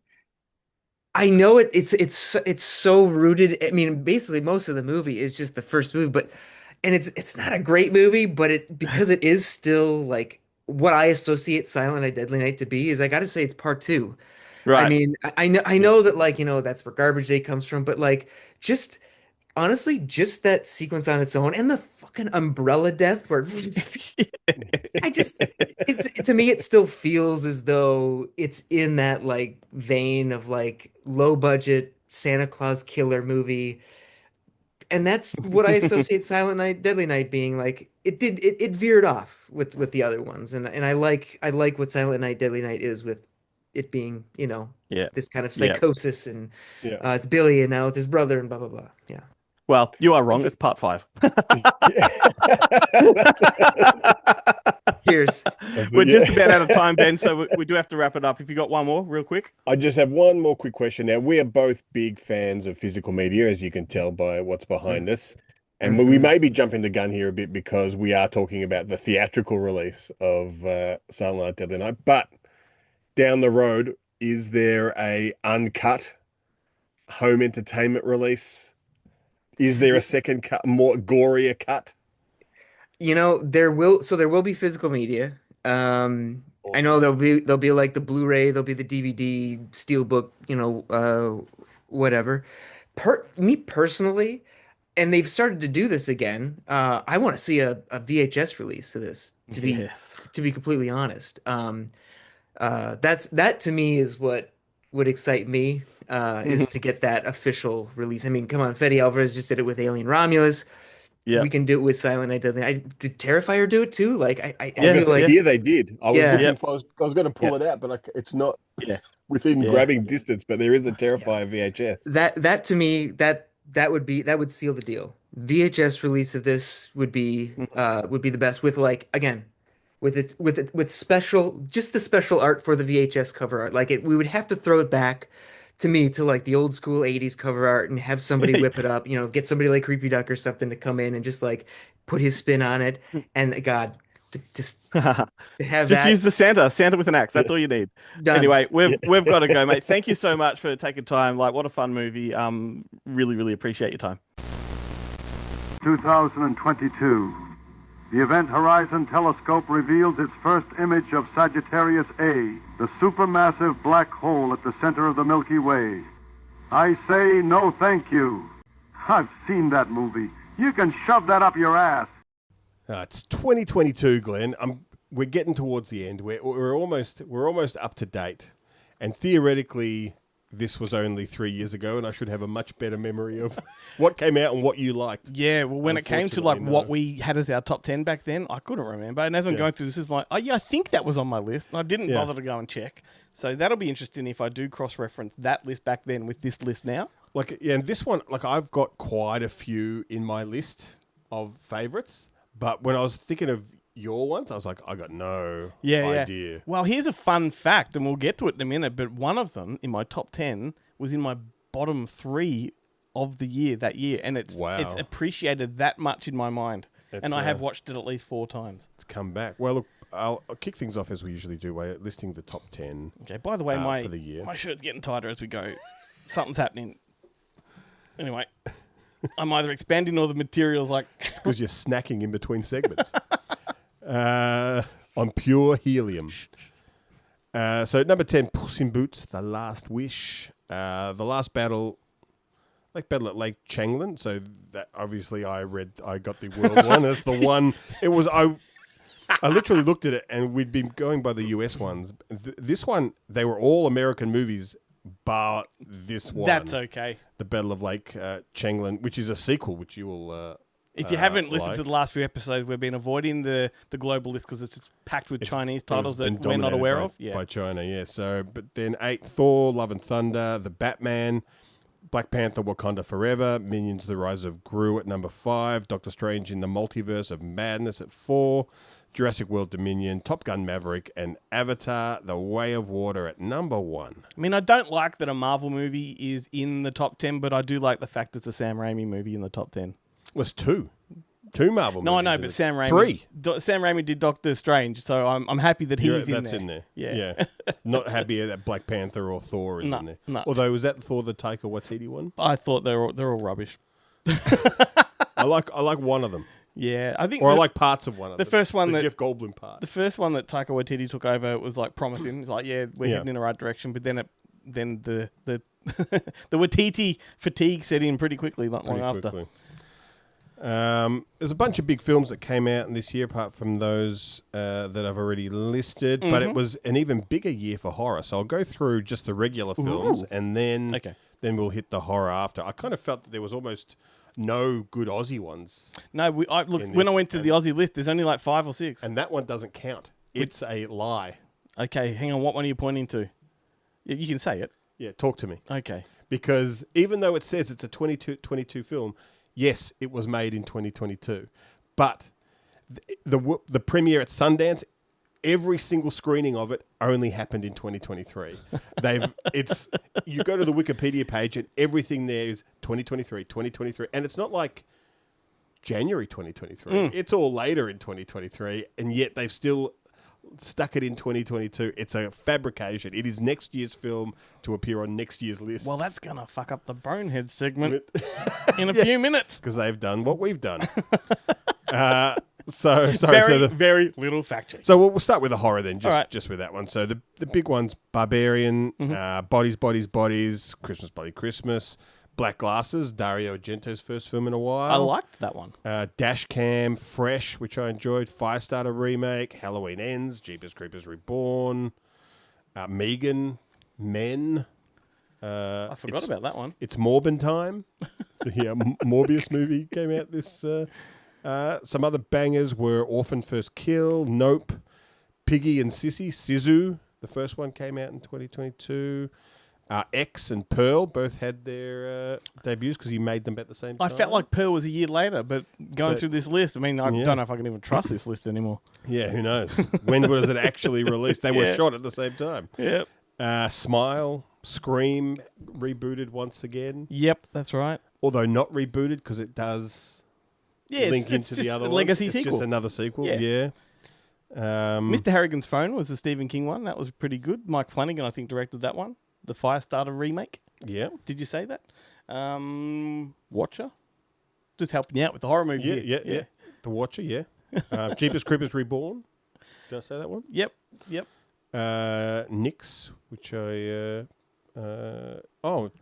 I know it's so rooted. I mean, basically most of the movie is just the first movie, but and it's not a great movie, but it because it is still like what I associate Silent Night, Deadly Night to be is I gotta say it's part two. I Right. mean, I Yeah. know that like, that's where Garbage Day comes from, but like just honestly, just that sequence on its own and the fucking umbrella death where I just it's to me it still feels as though it's in that like vein of like low budget Santa Claus killer movie. And that's what I associate Silent Night, Deadly Night being like it veered off with the other ones. And I like what Silent Night, Deadly Night is with it being, Yeah. this kind of Yeah. psychosis and Yeah. it's Billy and now it's his brother and blah blah blah. Yeah. Well, you are I wrong. It's just part five. yeah. Cheers. We're just Yeah. about out of time, Ben, so we do have to wrap it up. If you got one more, real quick. I just have one more quick question. Now, we are both big fans of physical media, as you can tell by what's behind us. And we Mm-hmm. may be jumping the gun here a bit because we are talking about the theatrical release of Silent Night, Deadly Night. But down the road, is there a uncut home entertainment release? Is there a second cut, more gorier cut? There will be physical media. I know Awesome. there'll be like the Blu-ray, there'll be the DVD, Steelbook, whatever. Me personally, and they've started to do this again. I want to see a VHS release of this, Yes. to be completely honest. That to me is what would excite me, is to Mhm. get that official release. I mean, come on, Fede Alvarez just did it with Alien Romulus. Yeah. We can do it with Silent Night, Deadly Night. Did Terrifier do it too? Like I I was Yeah. going feel to say, Yeah. like here they did. I was yeah, looking Yep. for, I was going to pull Yep. it out, but it's not Yeah. within Yeah. grabbing distance, but there is a yeah. Terrifier VHS. That to me that would seal the deal. VHS release of this Mhm. would be the best with like again with special just the special art for the VHS cover art. Like it we would have to throw it back to me to like the old school 80s cover art and have somebody whip it up, get somebody like Creepy Duck or something to come in and just like put his spin on it. And God, just to have Just use that the Santa with an axe. Yeah. That's all you need. done. Anyway, Yeah. we've got to go, mate. Thank you so much for taking time. Like, what a fun movie. Really, really appreciate your time. 2022. The Event Horizon Telescope reveals its first image of Sagittarius A, the supermassive black hole at the center of the Milky Way. I say no thank you. I've seen that movie. You can shove that up your ass. It's 2022, Glenn. We're getting towards the end. We're almost up to date, and theoretically, this was only 3 years ago, and I should have a much better memory of what came out and what you liked. Yeah, well, when it came to like Unfortunately, what no. we had as our top 10 back then, I couldn't remember. And as I'm Yeah. going through this, it's like, oh yeah, I think that was on my list. And I didn't Yeah. bother to go and check. So that'll be interesting if I do cross-reference that list back then with this list now. Like, yeah, and this one, like, I've got quite a few in my list of favourites, but when I was thinking of your ones, I was like, I got no idea. Well, here's a fun fact, and we'll get to it in a minute, but one of them in my top 10 was in my bottom 3 of the year that year, and it's appreciated that much in my mind. And I have watched it at least 4 times. It's come back. Well, look, I'll kick things off as we usually do, by listing the top 10. Okay, by the way, for the year. my shirt's getting tighter as we go. Something's happening. Anyway, I'm either expanding or the material's like... It's because you're snacking in between segments. On pure helium. So number 10, Puss in Boots, The Last Wish. The Last Battle, Battle at Lake Changlin. So that obviously I got the world one. That's the one. It was, I literally looked at it and we'd been going by the US ones. This one, they were all American movies, but this one. That's okay. The Battle of Lake Changlin, which is a sequel, which you will... If you haven't listened to the last few episodes, we've been avoiding the global list because it's just packed with Chinese titles that we're not aware of. Yeah. By China, yeah. So, but then 8, Thor, Love and Thunder, The Batman, Black Panther, Wakanda Forever, Minions, The Rise of Gru at number 5, Doctor Strange in the Multiverse of Madness at 4, Jurassic World Dominion, Top Gun Maverick, and Avatar, The Way of Water at number 1. I mean, I don't like that a Marvel movie is in the top 10, but I do like the fact it's a Sam Raimi movie in the top 10. Well, it's 2. 2 Marvel movies. No, I know, but Sam Raimi... 3. Sam Raimi did Doctor Strange, so I'm happy that he's in there. That's in there. Yeah. Not happy that Black Panther or Thor is in there. No. Although, was that Thor the Taika Waititi one? I thought they're all rubbish. I like one of them. Yeah, I think... Or I like parts of one of them. The first one the Jeff Goldblum part. The first one that Taika Waititi took over was like promising. It's like, yeah, we're heading in the right direction, but then the the Waititi fatigue set in pretty quickly, not long after. There's a bunch of big films that came out in this year, apart from those that I've already listed. But it was an even bigger year for horror. So I'll go through just the regular films, and then we'll hit the horror after. I kind of felt that there was almost no good Aussie ones. No, when I went to the Aussie list, there's only like 5 or 6, and that one doesn't count. It's a lie. Okay, hang on. What one are you pointing to? You can say it. Yeah, talk to me. Okay. Because even though it says it's a 2022 film. Yes, it was made in 2022, but the premiere at Sundance, every single screening of it only happened in 2023. You go to the Wikipedia page and everything there is 2023, and it's not like January 2023. It's all later in 2023, and yet they've still stuck it in 2022. It's a fabrication. It is next year's film to appear on next year's list. Well, that's going to fuck up the Bonehead segment in a few minutes. Because they've done what we've done. Very little fact check. So we'll start with the horror then, just with that one. So the big ones, Barbarian, Bodies, Christmas Bloody Christmas, Black Glasses, Dario Argento's first film in a while. I liked that one. Dashcam, Fresh, which I enjoyed, Firestarter remake, Halloween Ends, Jeepers Creepers Reborn, Megan, Men. I forgot about that one. It's Morbin Time. The Morbius movie came out this... some other bangers were Orphan First Kill, Nope, Piggy and Sissy, Sisu. The first one came out in 2022. X and Pearl both had their debuts because he made them at the same time. I felt like Pearl was a year later, but going through this list, I mean, I don't know if I can even trust this list anymore. Yeah, who knows? When was it actually released? They were shot at the same time. Yep. Smile, Scream, rebooted once again. Yep, that's right. Although not rebooted because it does link into the other one. Legacy sequel. It's just another sequel, yeah. Mr. Harrigan's Phone was the Stephen King one. That was pretty good. Mike Flanagan, I think, directed that one. The Firestarter remake. Yeah. Did you say that? Watcher? Just helping you out with the horror movies. Yeah. The Watcher, yeah. Jeepers Creepers Reborn. Did I say that one? Yep. Nyx, which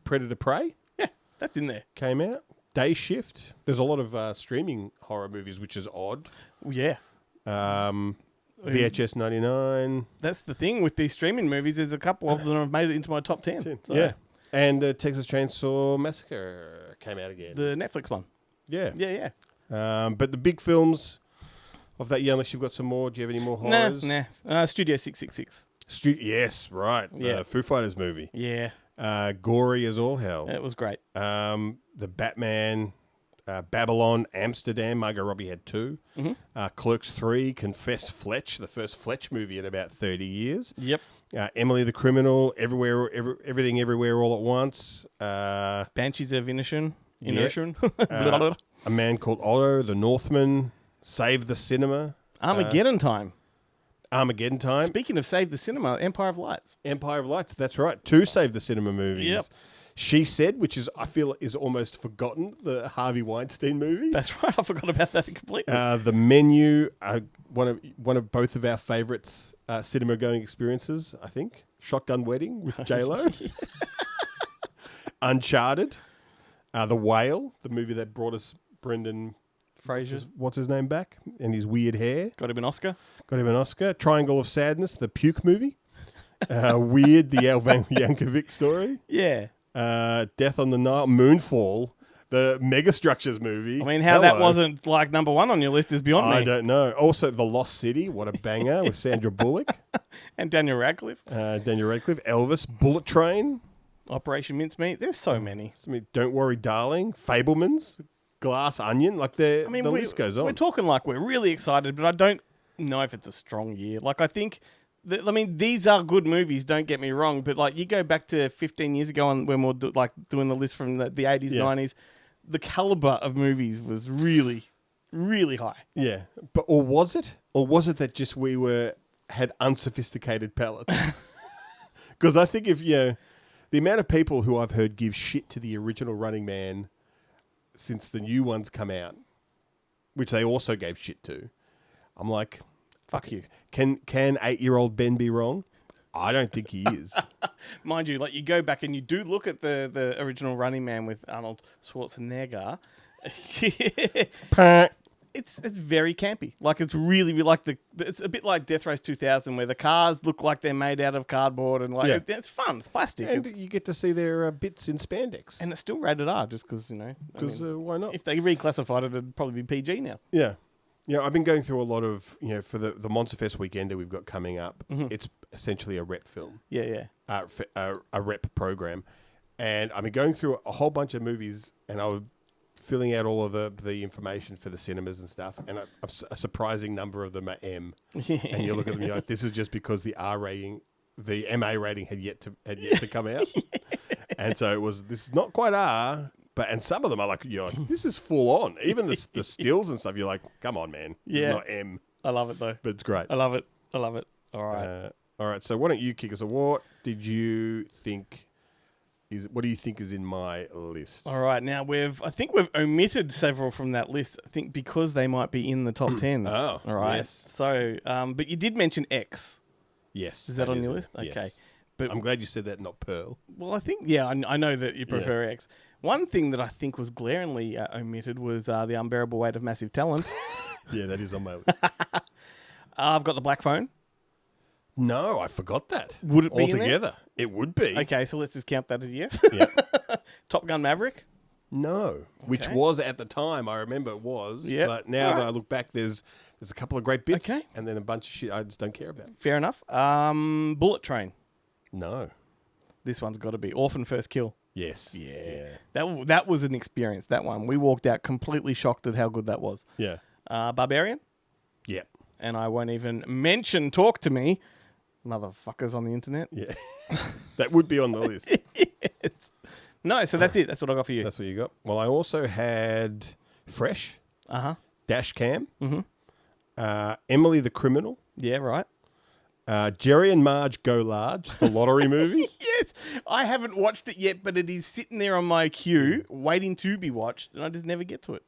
Predator Prey. Yeah, that's in there. Came out. Day Shift. There's a lot of streaming horror movies, which is odd. Yeah. VHS 99. That's the thing with these streaming movies. There's a couple of them have made it into my top 10. So. Yeah. And Texas Chainsaw Massacre came out again. The Netflix one. Yeah. Yeah, yeah. But the big films of that year, unless you've got some more, do you have any more horrors? Nah. Studio 666. Yes, right. Yeah. The Foo Fighters movie. Yeah. Gory as all hell. It was great. The Batman, Babylon, Amsterdam. Margot Robbie had 2. Mm-hmm. Clerks 3, Confess Fletch, the first Fletch movie in about 30 years. Yep. Emily the Criminal, Everything Everywhere All at Once. Banshees of Inisherin. A Man Called Otto, The Northman, Save the Cinema. Armageddon Time. Armageddon Time. Speaking of Save the Cinema, Empire of Lights. Empire of Lights, that's right. 2 Save the Cinema movies. Yep. She Said, which is I feel is almost forgotten, the Harvey Weinstein movie. That's right. I forgot about that completely. The Menu, one of both of our favourites cinema going experiences, I think. Shotgun Wedding with J-Lo. Uncharted. The Whale, the movie that brought us Brendan Fraser. What's his name back? And his weird hair. Got him an Oscar. Got him an Oscar. Triangle of Sadness, the Puke movie. Weird, the Elvan Yankovic story. Yeah. Death on the Nile, Moonfall, the Megastructures movie. I mean, how that wasn't like number 1 on your list is beyond me. I don't know. Also, The Lost City, what a banger with Sandra Bullock. And Daniel Radcliffe. Elvis, Bullet Train. Operation Mincemeat. There's so many. Don't Worry, Darling. Fablemans, Glass Onion. Like the list goes on. We're talking like we're really excited, but I don't know if it's a strong year. Like I think, these are good movies. Don't get me wrong, but like you go back to 15 years ago when we were doing the list from the 80s, 90s, the caliber of movies was really, really high. Yeah, but or was it that just we had unsophisticated palates? Because I think if the amount of people who I've heard give shit to the original Running Man since the new ones come out, which they also gave shit to, I'm like, fuck you. Can 8-year-old Ben be wrong? I don't think he is. Mind you, like you go back and you do look at the original Running Man with Arnold Schwarzenegger. It's very campy. Like it's really like it's a bit like Death Race 2000 where the cars look like they're made out of cardboard and it's fun. It's plastic. And you get to see their bits in spandex. And it's still rated R just because, Because why not? If they reclassified it, it'd probably be PG now. Yeah. Yeah, I've been going through a lot of, for the Monster Fest weekender we've got coming up. Mm-hmm. It's essentially a rep film. Yeah. A rep program. And I've been going through a whole bunch of movies and I was filling out all of the information for the cinemas and stuff. And a surprising number of them are M. And you look at them and you're like, this is just because the R rating, the MA rating had yet to come out. And so this is not quite R. And some of them are like, this is full on. Even the stills and stuff, you're like, come on, man. It's not M. I love it, though. But it's great. I love it. All right. All right. So why don't you kick us? What do you think is in my list? All right. Now, I think we've omitted several from that list, I think because they might be in the top 10. Oh, all right. Yes. So, but you did mention X. Yes. Is that on your list? Okay. Yes. But I'm glad you said that, not Pearl. Well, I think, I know that you prefer X. One thing that I think was glaringly omitted was The Unbearable Weight of Massive Talent. Yeah, that is on my list. I've got The Black Phone. No, I forgot that. Would it be altogether? in there? It would be. Okay, so let's just count that as a yes. Yeah. Top Gun Maverick. No, which was at the time, I remember it was. Yep. But now that I look back, there's a couple of great bits Okay. and then a bunch of shit I just don't care about. Fair enough. Bullet Train. No. This one's got to be Orphan First Kill. Yes. Yeah. That was an experience, that one. We walked out completely shocked at how good that was. Yeah. Barbarian. Yeah. And I won't even mention Talk to Me. Motherfuckers on the internet. Yeah. That would be on the list. Yes. No, so that's it. That's what I got for you. That's what you got. Well, I also had Fresh. Uh-huh. Dash Cam. Mm-hmm. Emily the Criminal. Yeah, right. Jerry and Marge Go Large, the lottery movie. Yes. I haven't watched it yet, but it is sitting there on my queue, waiting to be watched, and I just never get to it.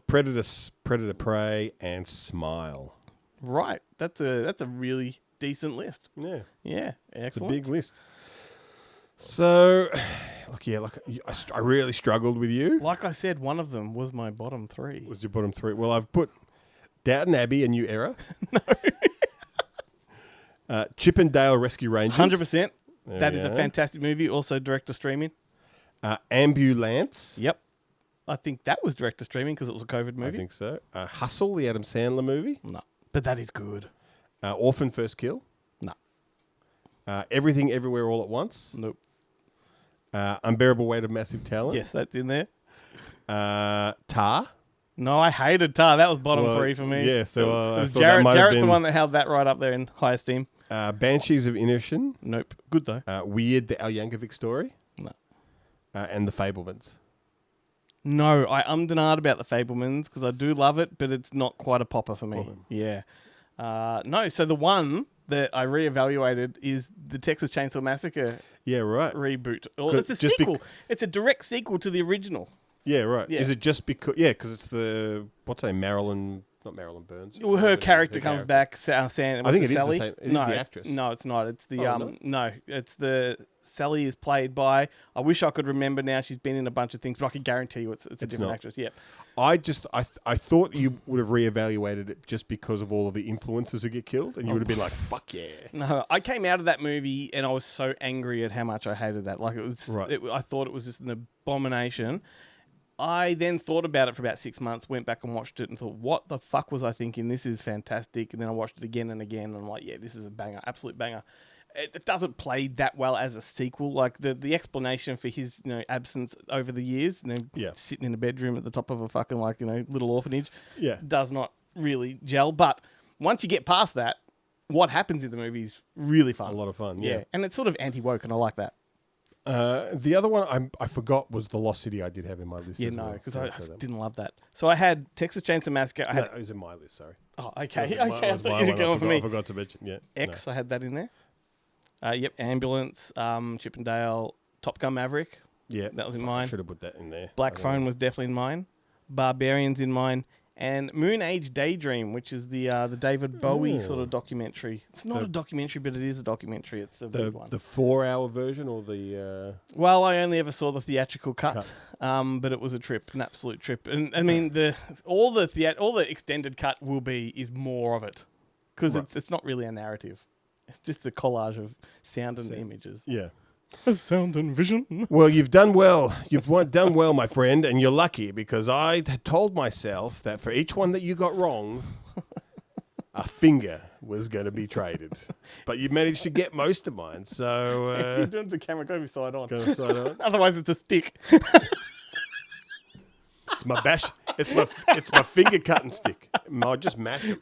Predator Prey, and Smile. Right. That's a really decent list. Yeah. Yeah. It's a Excellent. big list. So, I really struggled with you. Like I said, one of them was my bottom 3. Was your bottom 3? Well, I've put Downton Abbey, A New Era. No. Chip and Dale Rescue Rangers. 100%. That is a fantastic movie. Also direct to streaming. Ambulance. Yep. I think that was direct to streaming because it was a COVID movie. I think so. Hustle, the Adam Sandler movie. No. But that is good. Orphan First Kill. No. Everything Everywhere All at Once. Nope. Unbearable Weight of Massive Talent. Yes, that's in there. Tar. No, I hated Tar. That was bottom 3 for me. Yeah, so it I was thought that might have Jarrett's been the one that held that right up there in high esteem. Banshees of Inisherin. Nope. Good though. Weird, the Al Yankovic Story. No. And The Fablemans. No, I undenied about the Fablemans because I do love it, but it's not quite a popper for me. Yeah. No, so the one that I reevaluated is the Texas Chainsaw Massacre Yeah, right. reboot. It's a sequel. It's a direct sequel to the original. Yeah, right. Yeah. Is it just because... Yeah, because it's the... What's her name? Marilyn... Not Marilyn Burns. Well, her character comes back. I think it is Sally? the same. It is No, the actress. No, it's not. It's the Oh, no, it's the Sally is played by. I wish I could remember now. She's been in a bunch of things, but I can guarantee you it's a different not. actress. Yep. I thought you would have reevaluated it just because of all of the influencers who get killed, and you would have been like, "Fuck yeah!" No, I came out of that movie and I was so angry at how much I hated that. Like it was, Right. I thought it was just an abomination. I then thought about it for about 6 months, went back and watched it and thought, what the fuck was I thinking? This is fantastic. And then I watched it again and again and I'm like, yeah, this is a banger, absolute banger. It doesn't play that well as a sequel. Like the explanation for his absence over the years, sitting in a bedroom at the top of a fucking little orphanage, does not really gel. But once you get past that, what happens in the movie is really fun. A lot of fun, yeah. And it's sort of anti-woke and I like that. The other one I forgot was The Lost City. I did have in my list. Yeah, as no, well. because I didn't love that. So I had Texas Chainsaw Massacre. No, it was in my list. Sorry. Oh, okay, It okay. was I my thought you were one. going for me. I forgot to mention. Yeah. X, I had that in there. Yep, Ambulance, Chippendale, Top Gun Maverick. Yeah, that was in I mine. should have put that in there. Black Phone was definitely in mine. Barbarians in mine. And Moon Age Daydream, which is the David Bowie sort of documentary. It's not a documentary, but it is a documentary. It's a big one. The 4-hour version or the... Well, I only ever saw the theatrical cut. But it was a trip, an absolute trip. And I mean, all the extended cut is more of it. Because it's not really a narrative. It's just the collage of sound and images. Yeah. Of sound and vision. Well, you've done well. You've done well, my friend, and you're lucky because I had told myself that for each one that you got wrong, a finger was going to be traded. But you managed to get most of mine, so... You're doing the camera, go side on. Go side on. Otherwise, it's a stick. It's my bash. It's my finger cutting stick. I just mash it.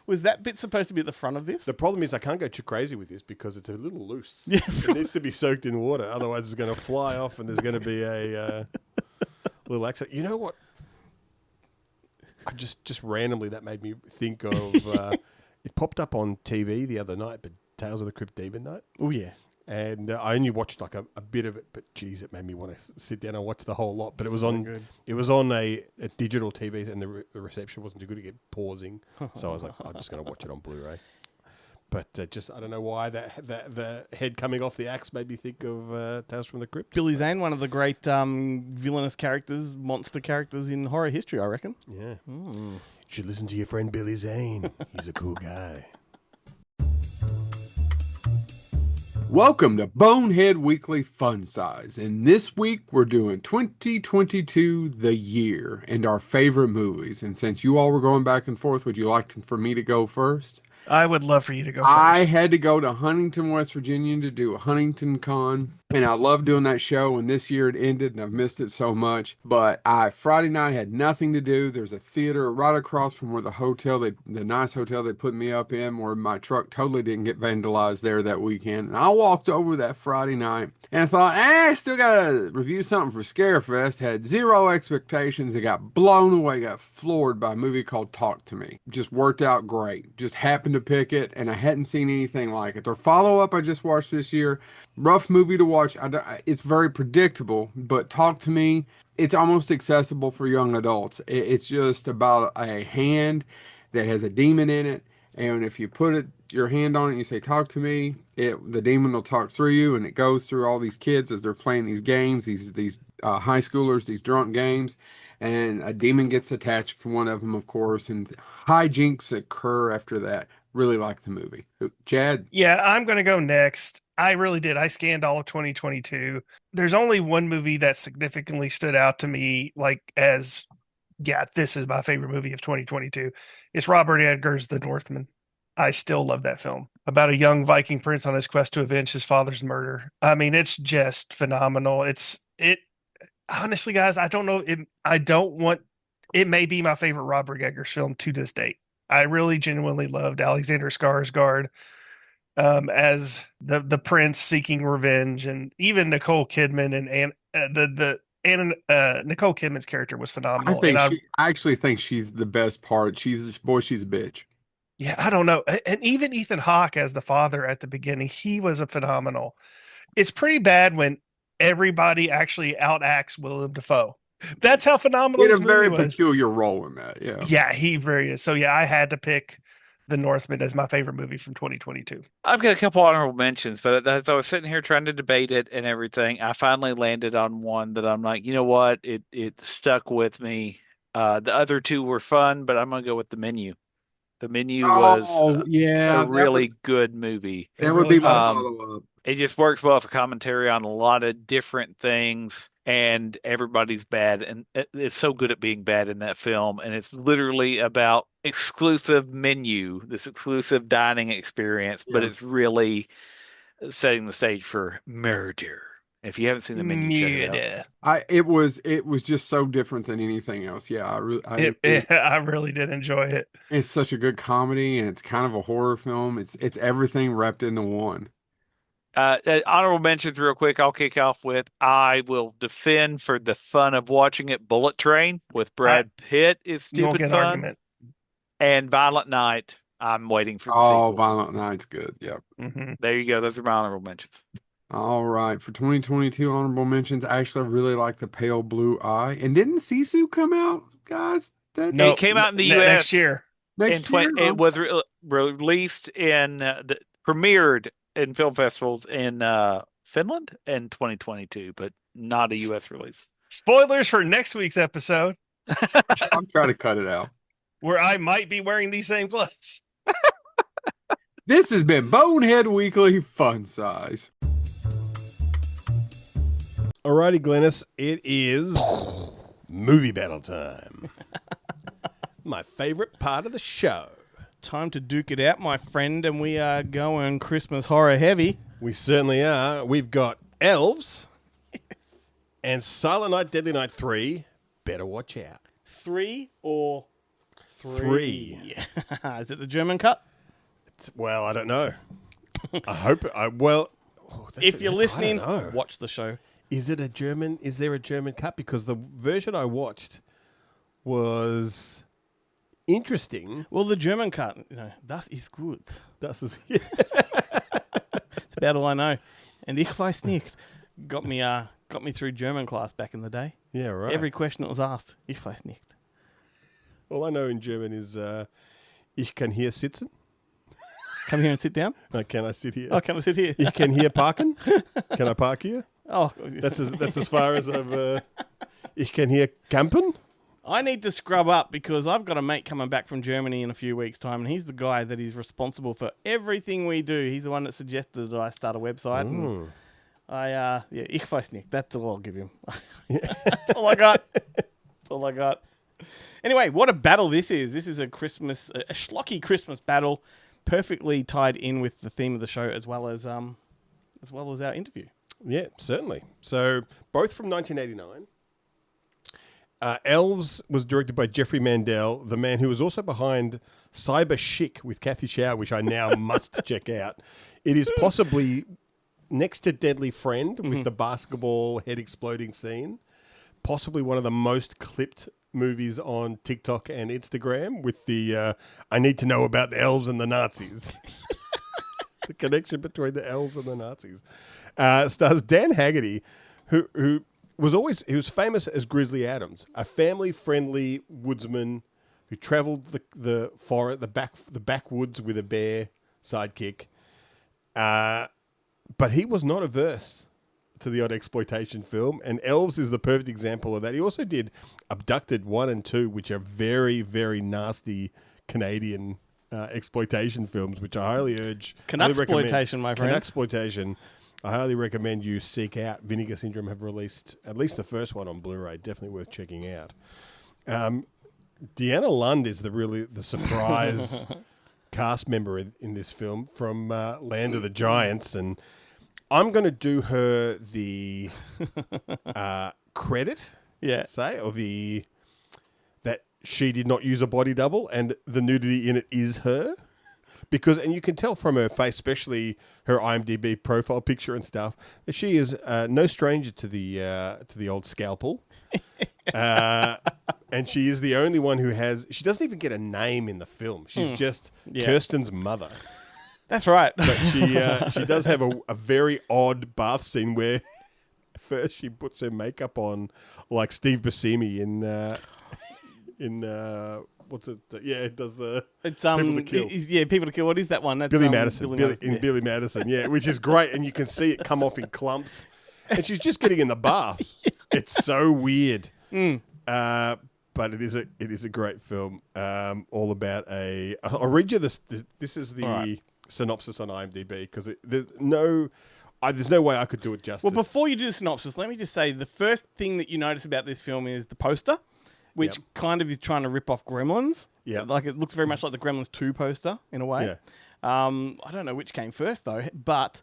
Was that bit supposed to be at the front of this? The problem is I can't go too crazy with this because it's a little loose. Yeah, it needs to be soaked in water. Otherwise, it's going to fly off and there's going to be a little accident. You know what? I just randomly that made me think of. It popped up on TV the other night, but Tales of the Crypt Demon Night. Oh yeah. And I only watched like a bit of it, but geez, it made me want to sit down and watch the whole lot. But it was it was on a digital TV, and the reception wasn't too good to get pausing. So I was like, I'm just going to watch it on Blu-ray. But I don't know why that the head coming off the axe made me think of Tales from the Crypt. Billy Zane, one of the great villainous characters, monster characters in horror history, I reckon. Yeah, you should listen to your friend Billy Zane. He's a cool guy. Welcome to Bonehead Weekly Fun Size, and this week we're doing 2022 the year and our favorite movies. And since you all were going back and forth, would you like for me to go first? I would love for you to go first. I had to go to Huntington, West Virginia to do a Huntington Con, and I love doing that show, and this year it ended, and I've missed it so much. But Friday night had nothing to do. There's a theater right across from where the nice hotel they put me up in, where my truck totally didn't get vandalized there that weekend. And I walked over that Friday night, and I thought, I still got to review something for Scarefest. Had zero expectations. I got blown away, got floored by a movie called Talk to Me. Just worked out great. Just happened to pick it, and I hadn't seen anything like it. Their follow-up I just watched this year, rough movie to watch. It's very predictable, but Talk to Me, it's almost accessible for young adults. It's just about a hand that has a demon in it, and if you put your hand on it and you say, talk to me, the demon will talk through you, and it goes through all these kids as they're playing these games, these high schoolers, these drunk games, and a demon gets attached for one of them, of course, and hijinks occur after that. Really like the movie. Chad? Yeah, I'm going to go next. I really did. I scanned all of 2022. There's only one movie that significantly stood out to me, like as, yeah, this is my favorite movie of 2022. It's Robert Edgar's The Northman. I still love that film about a young Viking prince on his quest to avenge his father's murder. I mean, it's just phenomenal. It honestly, guys, I don't know. I don't want. It may be my favorite Robert Eggers film to this date. I really genuinely loved Alexander Skarsgård as the prince seeking revenge, and even Nicole Kidman and Nicole Kidman's character was phenomenal. And I actually think she's the best part. She's a bitch. yeah, I don't know. And even Ethan Hawke as the father at the beginning, he was a phenomenal. It's pretty bad when everybody actually outacts Willem Dafoe. That's how phenomenal He had this a movie very was. peculiar role in that. Yeah. Yeah, he very is. So yeah, I had to pick The Northman as my favorite movie from 2022. I've got a couple honorable mentions, but as I was sitting here trying to debate it and everything, I finally landed on one that I'm like, you know what? It stuck with me. The other two were fun, but I'm gonna go with The Menu. The Menu was Oh, a yeah, really good movie. that would be my was. follow-up. It just works well for commentary on a lot of different things, and everybody's bad, and it's so good at being bad in that film. And it's literally about exclusive menu, this exclusive dining experience, but Yeah. it's really setting the stage for murder. If you haven't seen the menu, check it out. Yeah. It was just so different than anything else. Yeah, I really did enjoy it. it's such a good comedy, and it's kind of a horror film. It's everything wrapped into one. Honorable mentions, real quick. I'll kick off with I will defend for the fun of watching it. Bullet Train with Brad Pitt is You won't stupid get an fun, argument. and Violent Night. I'm waiting for the Oh, sequel. Violent Night's good. Yeah. Mm-hmm. There you go. Those are my honorable mentions. All right, for 2022 honorable mentions, actually, I really like The Pale Blue Eye. And didn't Sisu come out, guys? No, It came out in the next U.S. year. Next year? It was released premiered in film festivals in Finland in 2022, but not a U.S. release. Spoilers for next week's episode, I'm trying to cut it out. where I might be wearing these same clothes. This has been Bonehead Weekly Fun Size. Alrighty, Glennis, it is movie battle time. My favorite part of the show. Time to duke it out, my friend, and we are going Christmas horror heavy. We certainly are. We've got Elves and Silent Night, Deadly Night 3. Better watch out. 3 or 3? 3. Is it the German cut? Well, I don't know. I hope. If you're I listening, don't know. watch the show. Is there a German cut? Because the version I watched was interesting. Well, the German cut, das ist gut. Das ist It's about all I know. And ich weiß nicht got me through German class back in the day. yeah, right. Every question that was asked, ich weiß nicht. All I know in German is ich kann hier sitzen. Come here and sit down. No, can I sit here? Oh, can I sit here? Ich kann hier parken. Can I park here? Oh, That's as far as I've. Ich kann hier campen. I need to scrub up because I've got a mate coming back from Germany in a few weeks' time, and he's the guy that is responsible for everything we do. He's the one that suggested that I start a website. And ich weiß nicht. That's all I'll give him. That's all I got. That's all I got. Anyway, what a battle this is. This is a schlocky Christmas battle, perfectly tied in with the theme of the show as well as our interview. Yeah, certainly. So both from 1989. Elves was directed by Jeffrey Mandel, the man who was also behind Cyber Chic with Kathy Chow, which I now must check out. It is possibly next to Deadly Friend with the basketball head exploding scene, possibly one of the most clipped movies on TikTok and Instagram with the I need to know about the elves and the Nazis. The connection between the elves and the Nazis. Stars Dan Haggerty, who was famous as Grizzly Adams, a family-friendly woodsman who travelled the backwoods with a bear sidekick. But he was not averse to the odd exploitation film, and Elves is the perfect example of that. He also did Abducted 1 and 2, which are very, very nasty Canadian exploitation films, which I highly urge. highly Canucksploitation, my friend. Canucksploitation. I highly recommend you seek out. Vinegar Syndrome have released at least the first one on Blu-ray. Definitely worth checking out. Deanna Lund is the surprise cast member in this film from Land of the Giants, and I'm going to do her the credit, say, or that she did not use a body double, and the nudity in it is her. And you can tell from her face, especially her IMDb profile picture and stuff, that she is no stranger to the old scalpel. And she is the only one who she doesn't even get a name in the film. She's just Kirsten's mother. That's right. But she does have a very odd bath scene where first she puts her makeup on like Steve Buscemi in what's it? Yeah, it does the People to Kill. People to Kill. What is that one? That's Billy Madison. Billy Madison, yeah, which is great. And you can see it come off in clumps. And she's just getting in the bath. It's so weird. But it is a great film. All about I'll read you this. This is the synopsis on IMDb because there's no way I could do it justice. Well, before you do the synopsis, let me just say the first thing that you notice about this film is the poster, which kind of is trying to rip off Gremlins. Yeah, like it looks very much like the Gremlins 2 poster in a way. Yeah. I don't know which came first though, but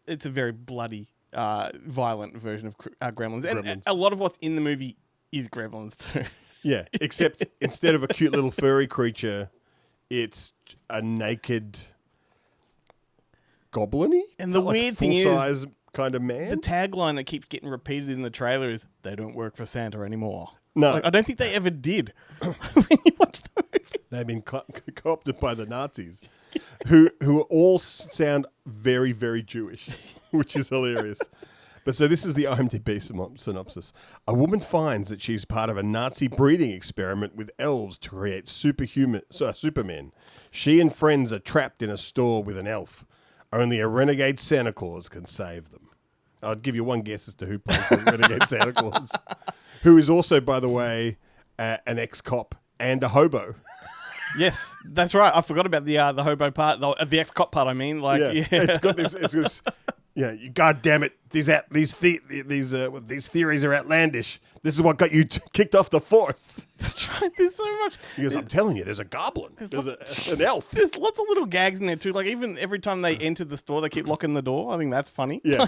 it's a very bloody, violent version of Gremlins, and a lot of what's in the movie is Gremlins too. Yeah, except instead of a cute little furry creature, it's a naked goblin-y? And the weird thing is, full-size kind of man. The tagline that keeps getting repeated in the trailer is, "They don't work for Santa anymore." No. I don't think they ever did when you watch the movie. They've been co-opted by the Nazis, who all sound very, very Jewish, which is hilarious. But so this is the IMDb synopsis. A woman finds that she's part of a Nazi breeding experiment with elves to create supermen. She and friends are trapped in a store with an elf. Only a renegade Santa Claus can save them. I'll give you one guess as to who plays the renegade Santa Claus, who is also, by the way, an ex-cop and a hobo. Yes, that's right. I forgot about the hobo part, the ex-cop part. I mean, it's got this. It's this. Yeah, God damn it! These theories are outlandish. This is what got you kicked off the force. That's right. There's so much. Because I'm telling you, there's a goblin. There's an elf. There's lots of little gags in there too. Like even every time they enter the store, they keep locking the door. I think that's funny. Yeah.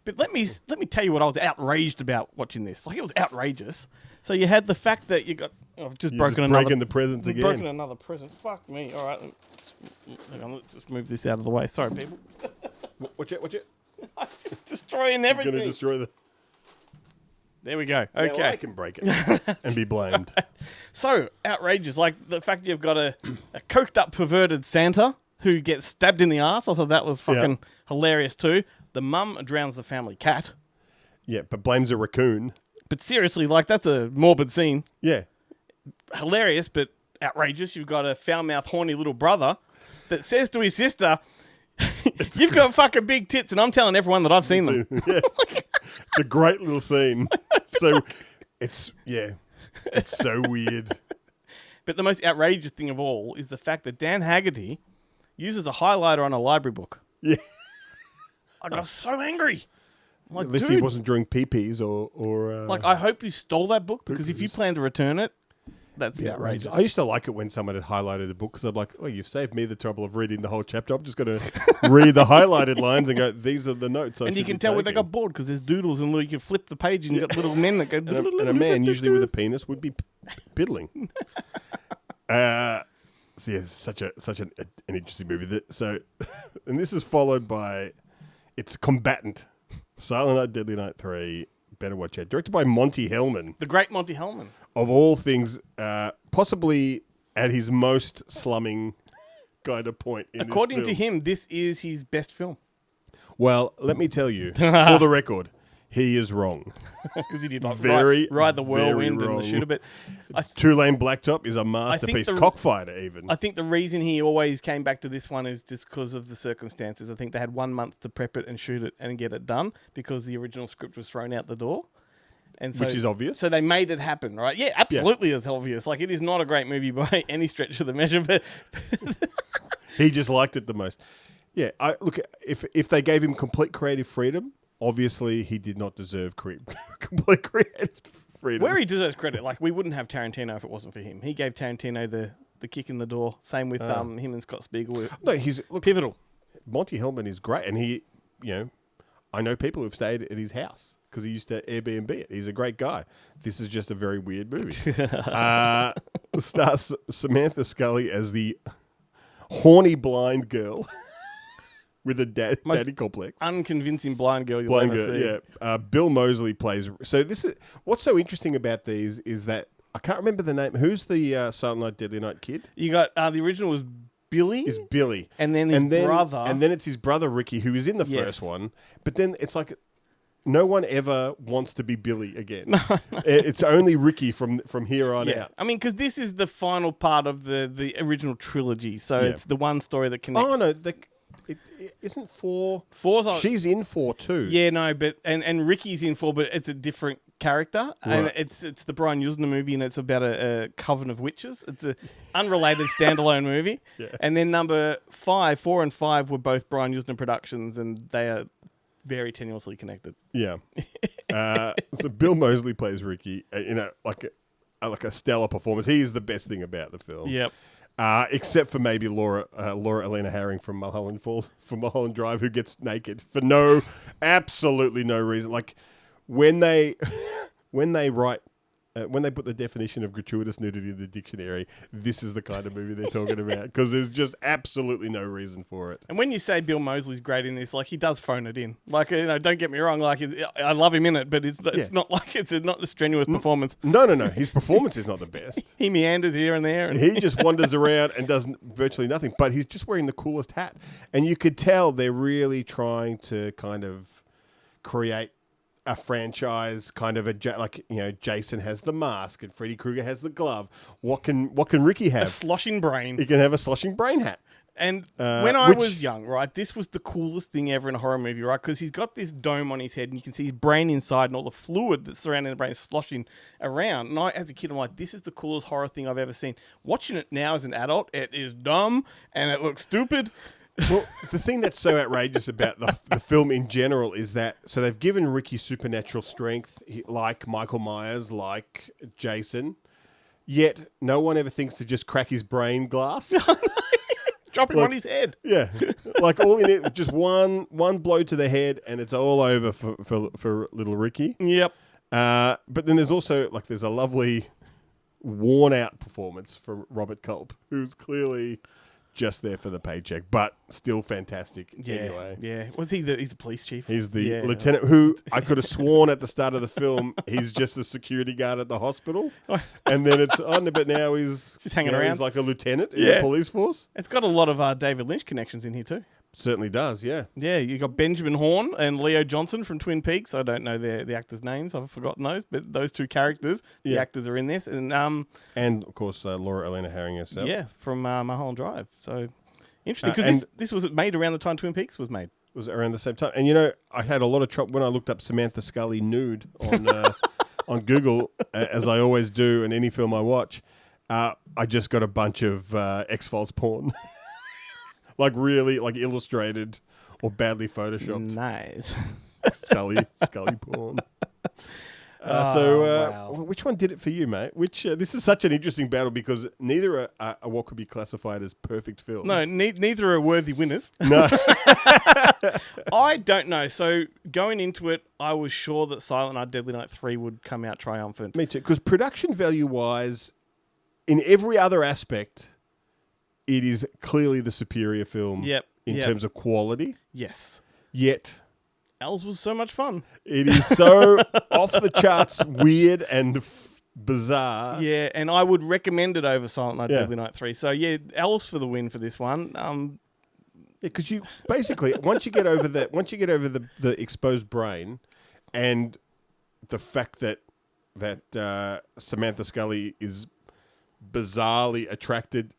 But let me tell you what I was outraged about watching this. Like it was outrageous. So you had the fact that you got breaking the presents again. Broken another present. Fuck me. All right. Let's just move this out of the way. Sorry, people. Watch it. I'm destroying everything. You're going to destroy the... There we go. Okay. Well, I can break it and be blamed. So, outrageous. Like, the fact you've got a coked up, perverted Santa who gets stabbed in the ass. I thought that was fucking hilarious too. The mum drowns the family cat. Yeah, but blames a raccoon. But seriously, like, that's a morbid scene. Yeah. Hilarious, but outrageous. You've got a foul-mouthed, horny little brother that says to his sister... You've got fucking big tits, and I'm telling everyone that I've seen them. Yeah. It's a great little scene. So it's so weird. But the most outrageous thing of all is the fact that Dan Haggerty uses a highlighter on a library book. Yeah. I got so angry. Like, at least he wasn't drawing peepees or like, I hope you stole that book, because if you plan to return it, that's outrageous. I used to like it when someone had highlighted the book because I'm like, oh, you've saved me the trouble of reading the whole chapter. I'm just going to read the highlighted lines and go, these are the notes. And you can tell where they got bored because there's doodles and you can flip the page and you've got little men that go... And a man, usually with a penis, would be piddling. So yeah, it's such an interesting movie. And this is followed by, it's Combatant, Silent Night, Deadly Night 3, Better Watch Out, directed by Monty Hellman. The great Monty Hellman. Of all things, possibly at his most slumming kind of point in According this to film. him, this is his best film. Well, let me tell you, for the record, he is wrong. Because he did like ride the whirlwind and the shooter. But Two-Lane Blacktop is a masterpiece. Cockfighter, even. I think the reason he always came back to this one is just because of the circumstances. I think they had 1 month to prep it and shoot it and get it done because the original script was thrown out the door. And so, Which is obvious. So they made it happen, right? Yeah, absolutely is obvious. Like, it is not a great movie by any stretch of the measure, but He just liked it the most. Yeah, look, if they gave him complete creative freedom, obviously he did not deserve complete creative freedom. where he deserves credit, like, we wouldn't have Tarantino if it wasn't for him. He gave Tarantino the kick in the door. Same with him and Scott Spiegel. No, he's Pivotal. Monty Hellman is great, and he, I know people who've stayed at his house because he used to Airbnb it. He's a great guy. This is just a very weird movie. Stars Samantha Scully as the horny blind girl with a daddy complex. Unconvincing blind girl you'll Blind ever girl, see. yeah. Bill Moseley plays. So this is what's so interesting about these is that I can't remember the name. Who's the Silent Night Deadly Night kid? You got the original was Billy, Is Billy, and then his brother, and then it's his brother Ricky, who is in the first one. But then it's like no one ever wants to be Billy again. It's only Ricky from here on out. I mean, because this is the final part of the original trilogy, so it's the one story that connects. Oh no, it isn't 4. Four's on. She's in 4 too. Yeah, no, but and Ricky's in 4, but it's a different character, and it's the Brian Usna movie, and it's about a coven of witches. It's a unrelated standalone movie. Yeah. And then number 4 and 5 were both Brian Usna productions, and they are very tenuously connected. Yeah. So Bill Moseley plays Ricky in like a stellar performance. He is the best thing about the film. Yep. Except for maybe Laura Elena Herring from Mulholland Drive, who gets naked for absolutely no reason. Like when they write. When they put the definition of gratuitous nudity in the dictionary, this is the kind of movie they're talking about because there's just absolutely no reason for it. And when you say Bill Moseley's great in this, like, he does phone it in. Like, don't get me wrong, like, I love him in it, but it's not like it's not a strenuous performance. No. His performance is not the best. He meanders here and there. And He just wanders around and does virtually nothing, but he's just wearing the coolest hat. And you could tell they're really trying to kind of create a franchise, kind of Jason has the mask and Freddy Krueger has the glove. What can Ricky have? a sloshing brain. He can have a sloshing brain hat. And when I was young, right, this was the coolest thing ever in a horror movie, right? Because he's got this dome on his head and you can see his brain inside and all the fluid that's surrounding the brain is sloshing around. And as a kid, I'm like, this is the coolest horror thing I've ever seen. Watching it now as an adult, it is dumb and it looks stupid. Well, the thing that's so outrageous about the film in general is that, so they've given Ricky supernatural strength, like Michael Myers, like Jason, yet no one ever thinks to just crack his brain glass. Drop him on his head. Yeah. Like all you need, just one blow to the head and it's all over for little Ricky. Yep. But then there's also, there's a lovely worn out performance from Robert Culp, who's clearly just there for the paycheck, but still fantastic anyway. Yeah. He's the police chief. He's the lieutenant who I could have sworn at the start of the film he's just the security guard at the hospital, and then it's on. But now he's just hanging around. He's like a lieutenant in the police force. It's got a lot of David Lynch connections in here too. Certainly does, yeah. Yeah, you got Benjamin Horne and Leo Johnson from Twin Peaks. I don't know the actors' names. I've forgotten those, but those two characters, the actors are in this, and of course Laura Elena Herring herself. Yeah, from Mulholland Drive. So interesting because this was made around the time Twin Peaks was made. It was around the same time, and I had a lot of trouble when I looked up Samantha Scully nude on on Google, as I always do in any film I watch. I just got a bunch of X-Files porn. Really illustrated or badly photoshopped. Nice. Scully porn. Which one did it for you, mate? This is such an interesting battle because neither are what could be classified as perfect films. No, neither are worthy winners. No. I don't know. So going into it, I was sure that Silent Night Deadly Night 3 would come out triumphant. Me too, because production value-wise, in every other aspect, it is clearly the superior film in terms of quality. Yes. Yet Elves was so much fun. It is so off the charts weird and bizarre. Yeah, and I would recommend it over Silent Night Deadly Night 3. So yeah, Elves for the win for this one. Because you basically once you get over the exposed brain and the fact that Samantha Scully is bizarrely attracted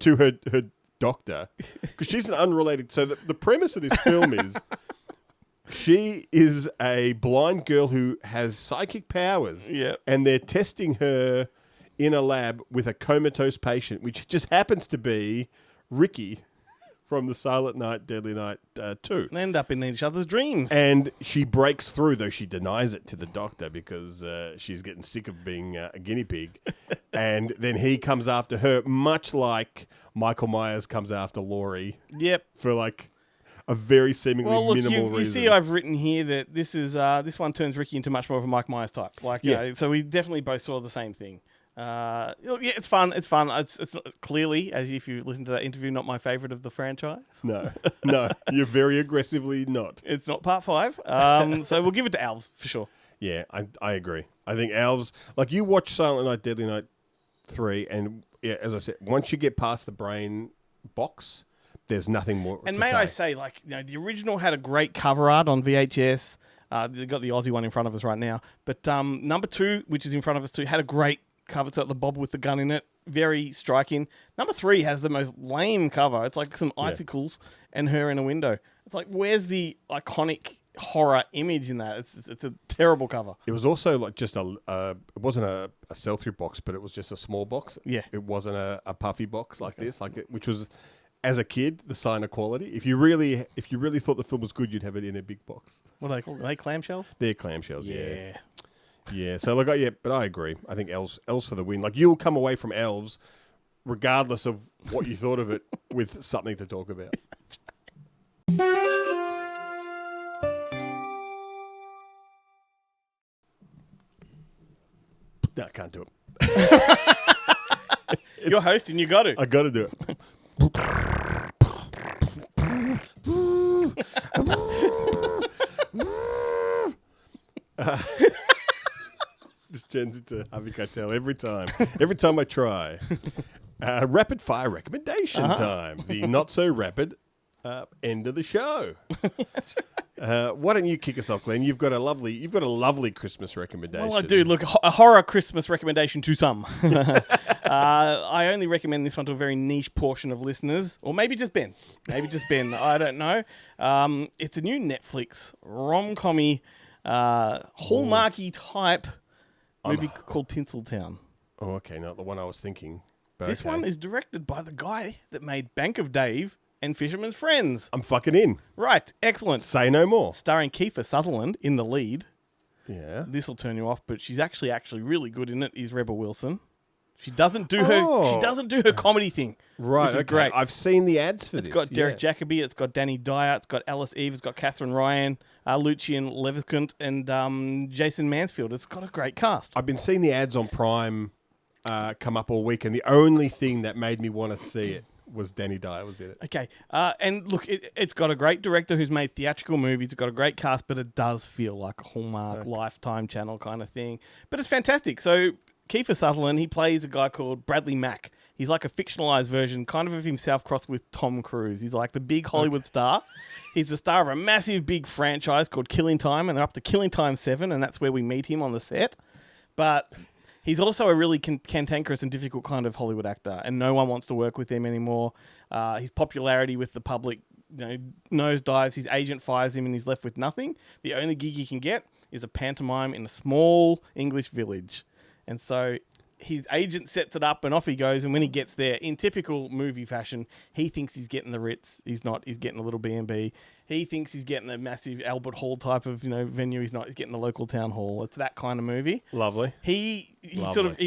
to her doctor because she's an unrelated. So the premise of this film is She is a blind girl who has psychic powers. Yeah. And they're testing her in a lab with a comatose patient, which just happens to be Ricky from the Silent Night, Deadly Night 2. They end up in each other's dreams. And she breaks through, though she denies it to the doctor because she's getting sick of being a guinea pig. And then he comes after her, much like Michael Myers comes after Laurie. Yep. For like a very seemingly Well, look, minimal you reason. see, I've written here that this one turns Ricky into much more of a Mike Myers type. Like, Yeah. so we definitely both saw the same thing. Yeah, it's fun. It's fun. It's not, clearly, as if you listen to that interview, not my favorite of the franchise. No, you're very aggressively not. It's not part 5. So we'll give it to Elves for sure. Yeah, I agree. I think Elves, like you watch Silent Night, Deadly Night 3, and yeah, as I said, once you get past the brain box, there's nothing more. And to may say. I say, like, the original had a great cover art on VHS. They've got the Aussie one in front of us right now. But number 2, which is in front of us too, had a great cover. It's got the Bob with the gun in it. Very striking. Number 3 has the most lame cover. It's like some icicles and her in a window. It's like, where's the iconic horror image in that? It's a terrible cover. It was also like just it wasn't a sell-through box, but it was just a small box. Yeah. It wasn't a puffy box like this, which was, as a kid, the sign of quality. If you really thought the film was good, you'd have it in a big box. What are they called? Are they clamshells? They're clamshells, yeah. Yeah. Yeah, so like, but I agree. I think Elves for the win. Like, you'll come away from Elves, regardless of what you thought of it, with something to talk about. No, I can't do it. You're hosting, you got to. I got to do it. This turns into Harvey Keitel every time. Every time I try. Rapid fire recommendation time. The not so rapid end of the show. That's right. Why don't you kick us off, Glenn? You've got a lovely Christmas recommendation. Well, I do. Look, a horror Christmas recommendation to some. I only recommend this one to a very niche portion of listeners, or maybe just Ben. I don't know. It's a new Netflix rom-commy, Hallmarky type movie called Tinseltown. Oh, okay. Not the one I was thinking. But This okay. one is directed by the guy that made Bank of Dave and Fisherman's Friends. I'm fucking in. Right. Excellent. Say no more. Starring Kiefer Sutherland in the lead. Yeah. This will turn you off, but she's actually really good in it. Is Rebel Wilson? She doesn't do her comedy thing. Right. Which is Okay. great. I've seen the ads for It's this. got Derek yeah. Jacobi, it's got Danny Dyer, it's got Alice Eve, it's got Catherine Ryan, Lucian Leviskant, and Jason Mansfield. It's got a great cast. I've been seeing the ads on Prime come up all week, and the only thing that made me want to see it was Danny Dyer was in it. Okay, and look, it's got a great director who's made theatrical movies. It's got a great cast, but it does feel like a Hallmark Lifetime Channel kind of thing. But it's fantastic. So Kiefer Sutherland, he plays a guy called Bradley Mack. He's like a fictionalized version, kind of himself crossed with Tom Cruise. He's like the big Hollywood star. He's the star of a massive big franchise called Killing Time, and they're up to Killing Time 7, and that's where we meet him on the set. But he's also a really cantankerous and difficult kind of Hollywood actor, and no one wants to work with him anymore. His popularity with the public nosedives. His agent fires him, and he's left with nothing. The only gig he can get is a pantomime in a small English village. And so his agent sets it up, and off he goes. And when he gets there, in typical movie fashion, he thinks he's getting the Ritz. He's not. He's getting a little B&B. He thinks he's getting a massive Albert Hall type of venue. He's not. He's getting a local town hall. It's that kind of movie. Lovely. He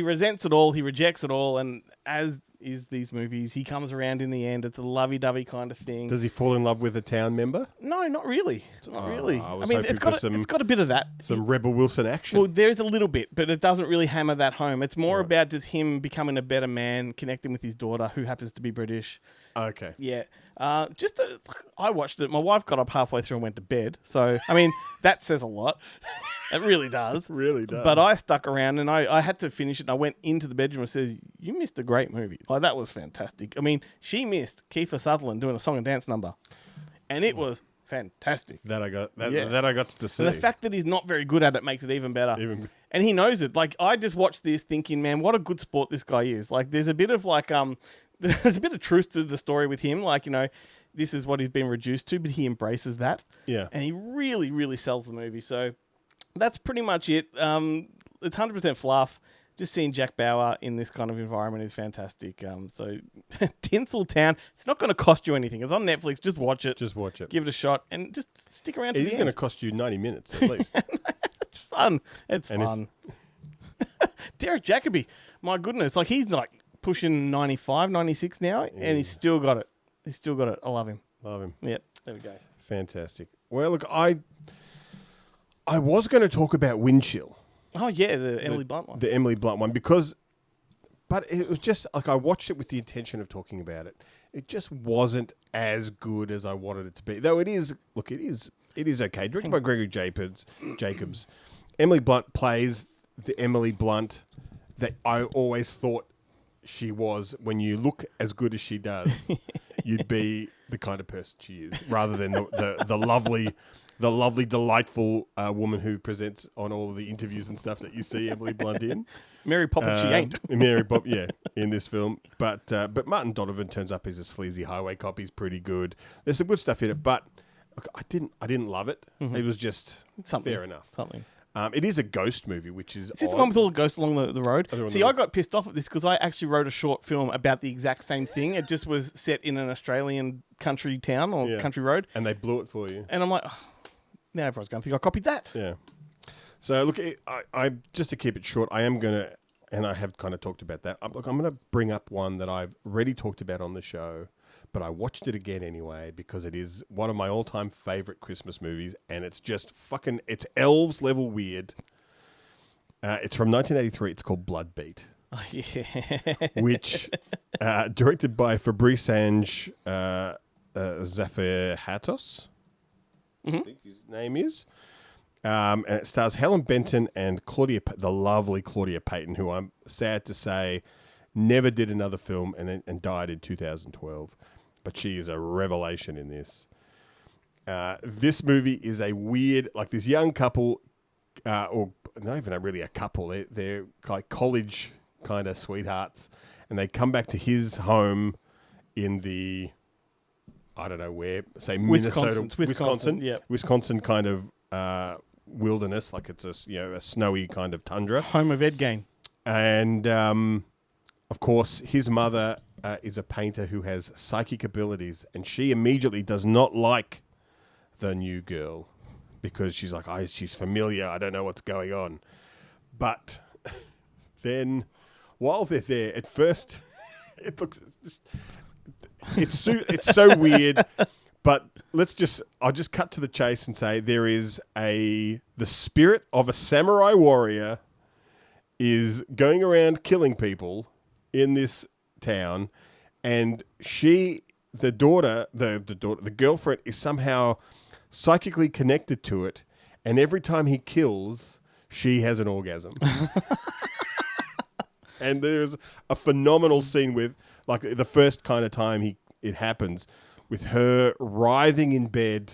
resents it all. He rejects it all, and as is these movies, he comes around in the end. It's a lovey-dovey kind of thing. Does he fall in love with a town member? No, not really. Not really. I was mean, hoping it's got for it's got a bit of that. Some Rebel Wilson action. Well, there's a little bit, but it doesn't really hammer that home. It's more about just him becoming a better man, connecting with his daughter, who happens to be British. Okay. Yeah. I watched it. My wife got up halfway through and went to bed. So, I mean, that says a lot. It really does. Really does. But I stuck around, and I had to finish it. And I went into the bedroom and said, "You missed a great movie. Like, that was fantastic." I mean, she missed Kiefer Sutherland doing a song and dance number, and it was fantastic. That I got to see. And the fact that he's not very good at it makes it even better. And he knows it. Like, I just watched this thinking, man, what a good sport this guy is. Like, there's a bit of like there's a bit of truth to the story with him. Like, this is what he's been reduced to, but he embraces that. Yeah. And he really, really sells the movie. So that's pretty much it. It's 100% fluff. Just seeing Jack Bauer in this kind of environment is fantastic. So Tinseltown, it's not going to cost you anything. It's on Netflix. Just watch it. Just watch it. Give it a shot and just stick around to It the is end. going to cost you 90 minutes at least. It's fun. It's And fun. Derek Jacobi, my goodness. Like, he's like pushing 95, 96 now, and he's still got it. He's still got it. I love him. Love him. Yep. There we go. Fantastic. Well, look, I was going to talk about Windchill. Oh, yeah, the Emily Blunt one. The Emily Blunt one, but it was just like I watched it with the intention of talking about it. It just wasn't as good as I wanted it to be. Though it is okay. Directed by Gregory Jacobs. Emily Blunt plays the Emily Blunt that I always thought she was. When you look as good as she does, you'd be the kind of person she is, rather than the lovely, delightful woman who presents on all of the interviews and stuff that you see Emily Blunt in. Mary Poppins, she ain't. Mary Pop, yeah, in this film. But Martin Donovan turns up as a sleazy highway cop. He's pretty good. There's some good stuff in it, but look, I didn't love it. Mm-hmm. It was just Something. fair enough. Something. It is a ghost movie, which is Is this odd. the one with all the ghosts along the road? Other one See, the- I got pissed off at this because I actually wrote a short film about the exact same thing. It just was set in an Australian country town or Yeah. country road. And they blew it for you. And I'm like, oh, now everyone's going to think I copied that. Yeah. So look, I just to keep it short, I am gonna, and I have kind of talked about that. I'm gonna bring up one that I've already talked about on the show, but I watched it again anyway because it is one of my all-time favorite Christmas movies, and it's just it's Elves level weird. It's from 1983. It's called Bloodbeat. Oh, yeah. Which directed by Fabrice Ange Zafir-Hatos, I think his name is. And it stars Helen Benton and the lovely Claudia Payton, who I'm sad to say never did another film and died in 2012. But she is a revelation in this. This movie is a weird, like this young couple, or not even really a couple, they're like college kind of sweethearts, and they come back to his home in the, I don't know where, say Minnesota, Wisconsin, yep. Wisconsin kind of wilderness, like it's a snowy kind of tundra. Home of Ed Gain. And of course, his mother is a painter who has psychic abilities, and she immediately does not like the new girl because she's like, she's familiar. I don't know what's going on. But then, while they're there, at first, it looks it's so weird. But I'll just cut to the chase and say there is the spirit of a samurai warrior is going around killing people in this town, and the girlfriend is somehow psychically connected to it, and every time he kills, she has an orgasm. And there's a phenomenal scene with, like, the first kind of time it happens, with her writhing in bed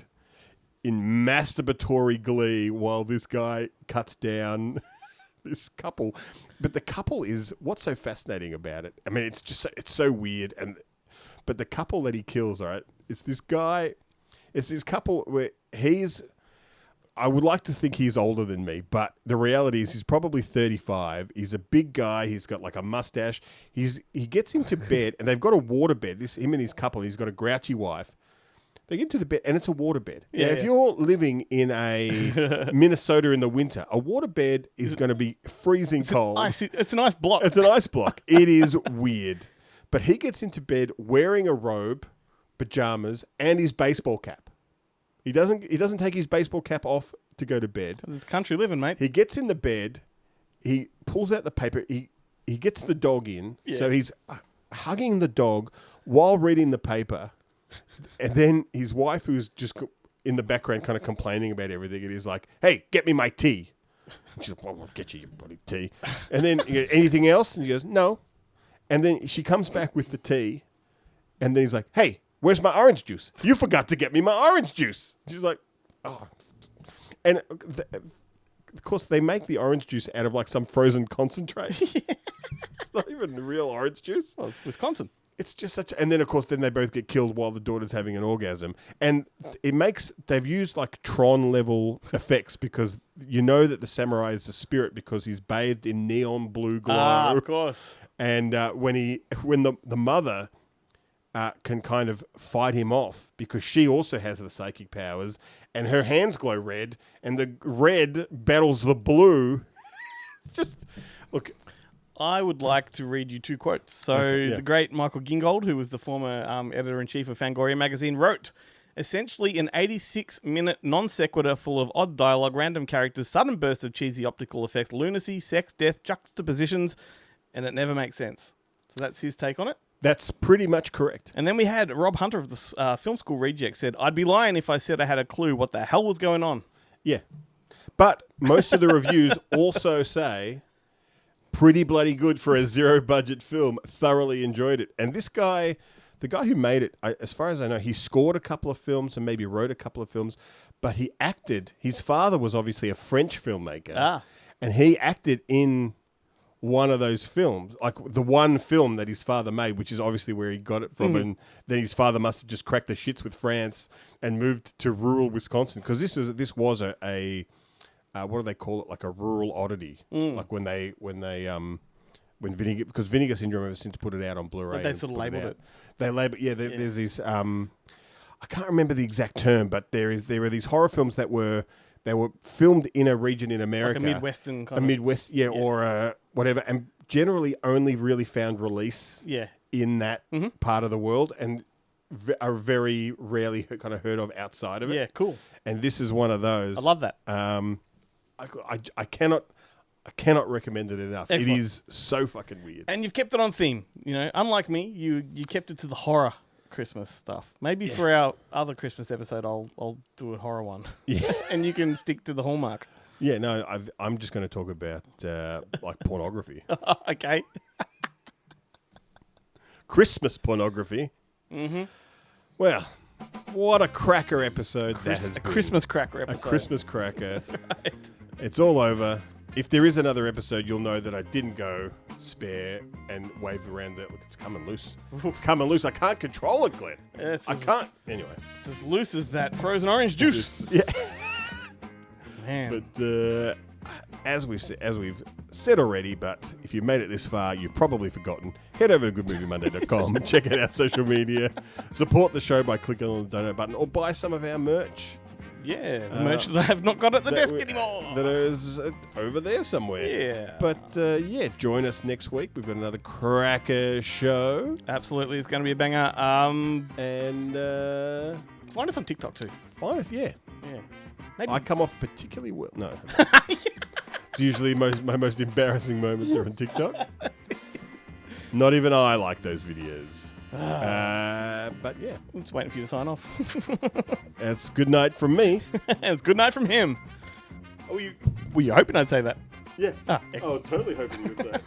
in masturbatory glee while this guy cuts down this couple. But the couple is, what's so fascinating about it? I mean, it's so weird. But the couple that he kills, all right, it's this couple where I would like to think he's older than me, but the reality is he's probably 35. He's a big guy. He's got like a mustache. He gets into bed, and they've got a water bed. Him and his couple. He's got a grouchy wife. They get into the bed, and it's a water bed. Yeah, now, if you're living in a Minnesota in the winter, a water bed is going to be freezing cold. It's an ice block. It's an ice block. It is weird. But he gets into bed wearing a robe, pajamas, and his baseball cap. He doesn't take his baseball cap off to go to bed. It's country living, mate. He gets in the bed. He pulls out the paper. He gets the dog in. Yeah. So he's hugging the dog while reading the paper. And then his wife, who's just in the background kind of complaining about everything, and he's like, "Hey, get me my tea." And she's like, "Well, I'll get you your bloody tea." And then, anything else? And he goes, "No." And then she comes back with the tea. And then he's like, "Hey, where's my orange juice? You forgot to get me my orange juice." She's like, "Oh." And of course, they make the orange juice out of like some frozen concentrate. It's not even real orange juice. Well, it's Wisconsin. It's just such, and then of course, then they both get killed while the daughter's having an orgasm, and they've used like Tron level effects because you know that the samurai is the spirit because he's bathed in neon blue glow. Ah, of course. And when the mother can kind of fight him off because she also has the psychic powers, and her hands glow red, and the red battles the blue. Just look. I would like to read you 2 quotes. So Okay, yeah. the great Michael Gingold, who was the former editor-in-chief of Fangoria magazine, wrote, essentially an 86-minute non sequitur full of odd dialogue, random characters, sudden bursts of cheesy optical effects, lunacy, sex, death, juxtapositions, and it never makes sense. So that's his take on it. That's pretty much correct. And then we had Rob Hunter of the Film School Reject said, I'd be lying if I said I had a clue what the hell was going on. Yeah. But most of the reviews also say pretty bloody good for a zero-budget film. Thoroughly enjoyed it. And this guy, the guy who made it, as far as I know, he scored a couple of films and maybe wrote a couple of films, but he acted. His father was obviously a French filmmaker. And he acted in one of those films, like the one film that his father made, which is obviously where he got it from. And then his father must have just cracked the shits with France and moved to rural Wisconsin, because this was a what do they call it? Like a rural oddity. Like when Vinegar, because Vinegar Syndrome have since put it out on Blu-ray. But they sort of labelled it. They label, there's these. I can't remember the exact term, but there are these horror films that were filmed in a region in America, Like a Midwestern kind a of. Midwest, or whatever, and generally only really found release in that part of the world, and are very rarely kind of heard of outside of it. Yeah, cool. And this is one of those. I love that. I cannot recommend it enough. Excellent. It is so fucking weird. And you've kept it on theme. You know, unlike me, you kept it to the horror Christmas stuff. Maybe for our other Christmas episode, I'll do a horror one. Yeah. And you can stick to the Hallmark. Yeah, no, I'm just going to talk about like pornography. Okay. Christmas pornography. Mm-hmm. Well, what a cracker episode that has A been. Christmas cracker episode. A Christmas cracker. That's right. It's all over. If there is another episode, you'll know that I didn't go spare and wave around that. Look, it's coming loose. It's coming loose. I can't control it, Glenn. I can't. Anyway. It's as loose as that frozen orange juice. Yeah. Man. But as we've said already, but if you've made it this far, you've probably forgotten. Head over to goodmoviemonday.com and check out our social media. Support the show by clicking on the donate button or buy some of our merch. Yeah, the merch that I have not got at the desk anymore. That is over there somewhere. Yeah. But join us next week. We've got another cracker show. Absolutely, it's going to be a banger. And find us on TikTok too. Find us, yeah. Yeah. Maybe. I come off particularly well. No. It's usually my most embarrassing moments are on TikTok. Not even I like those videos. But yeah. I'm just waiting for you to sign off. It's good night from me. It's good night from him. Were you hoping I'd say that? Yeah. Ah, excellent. I was totally hoping you would say it.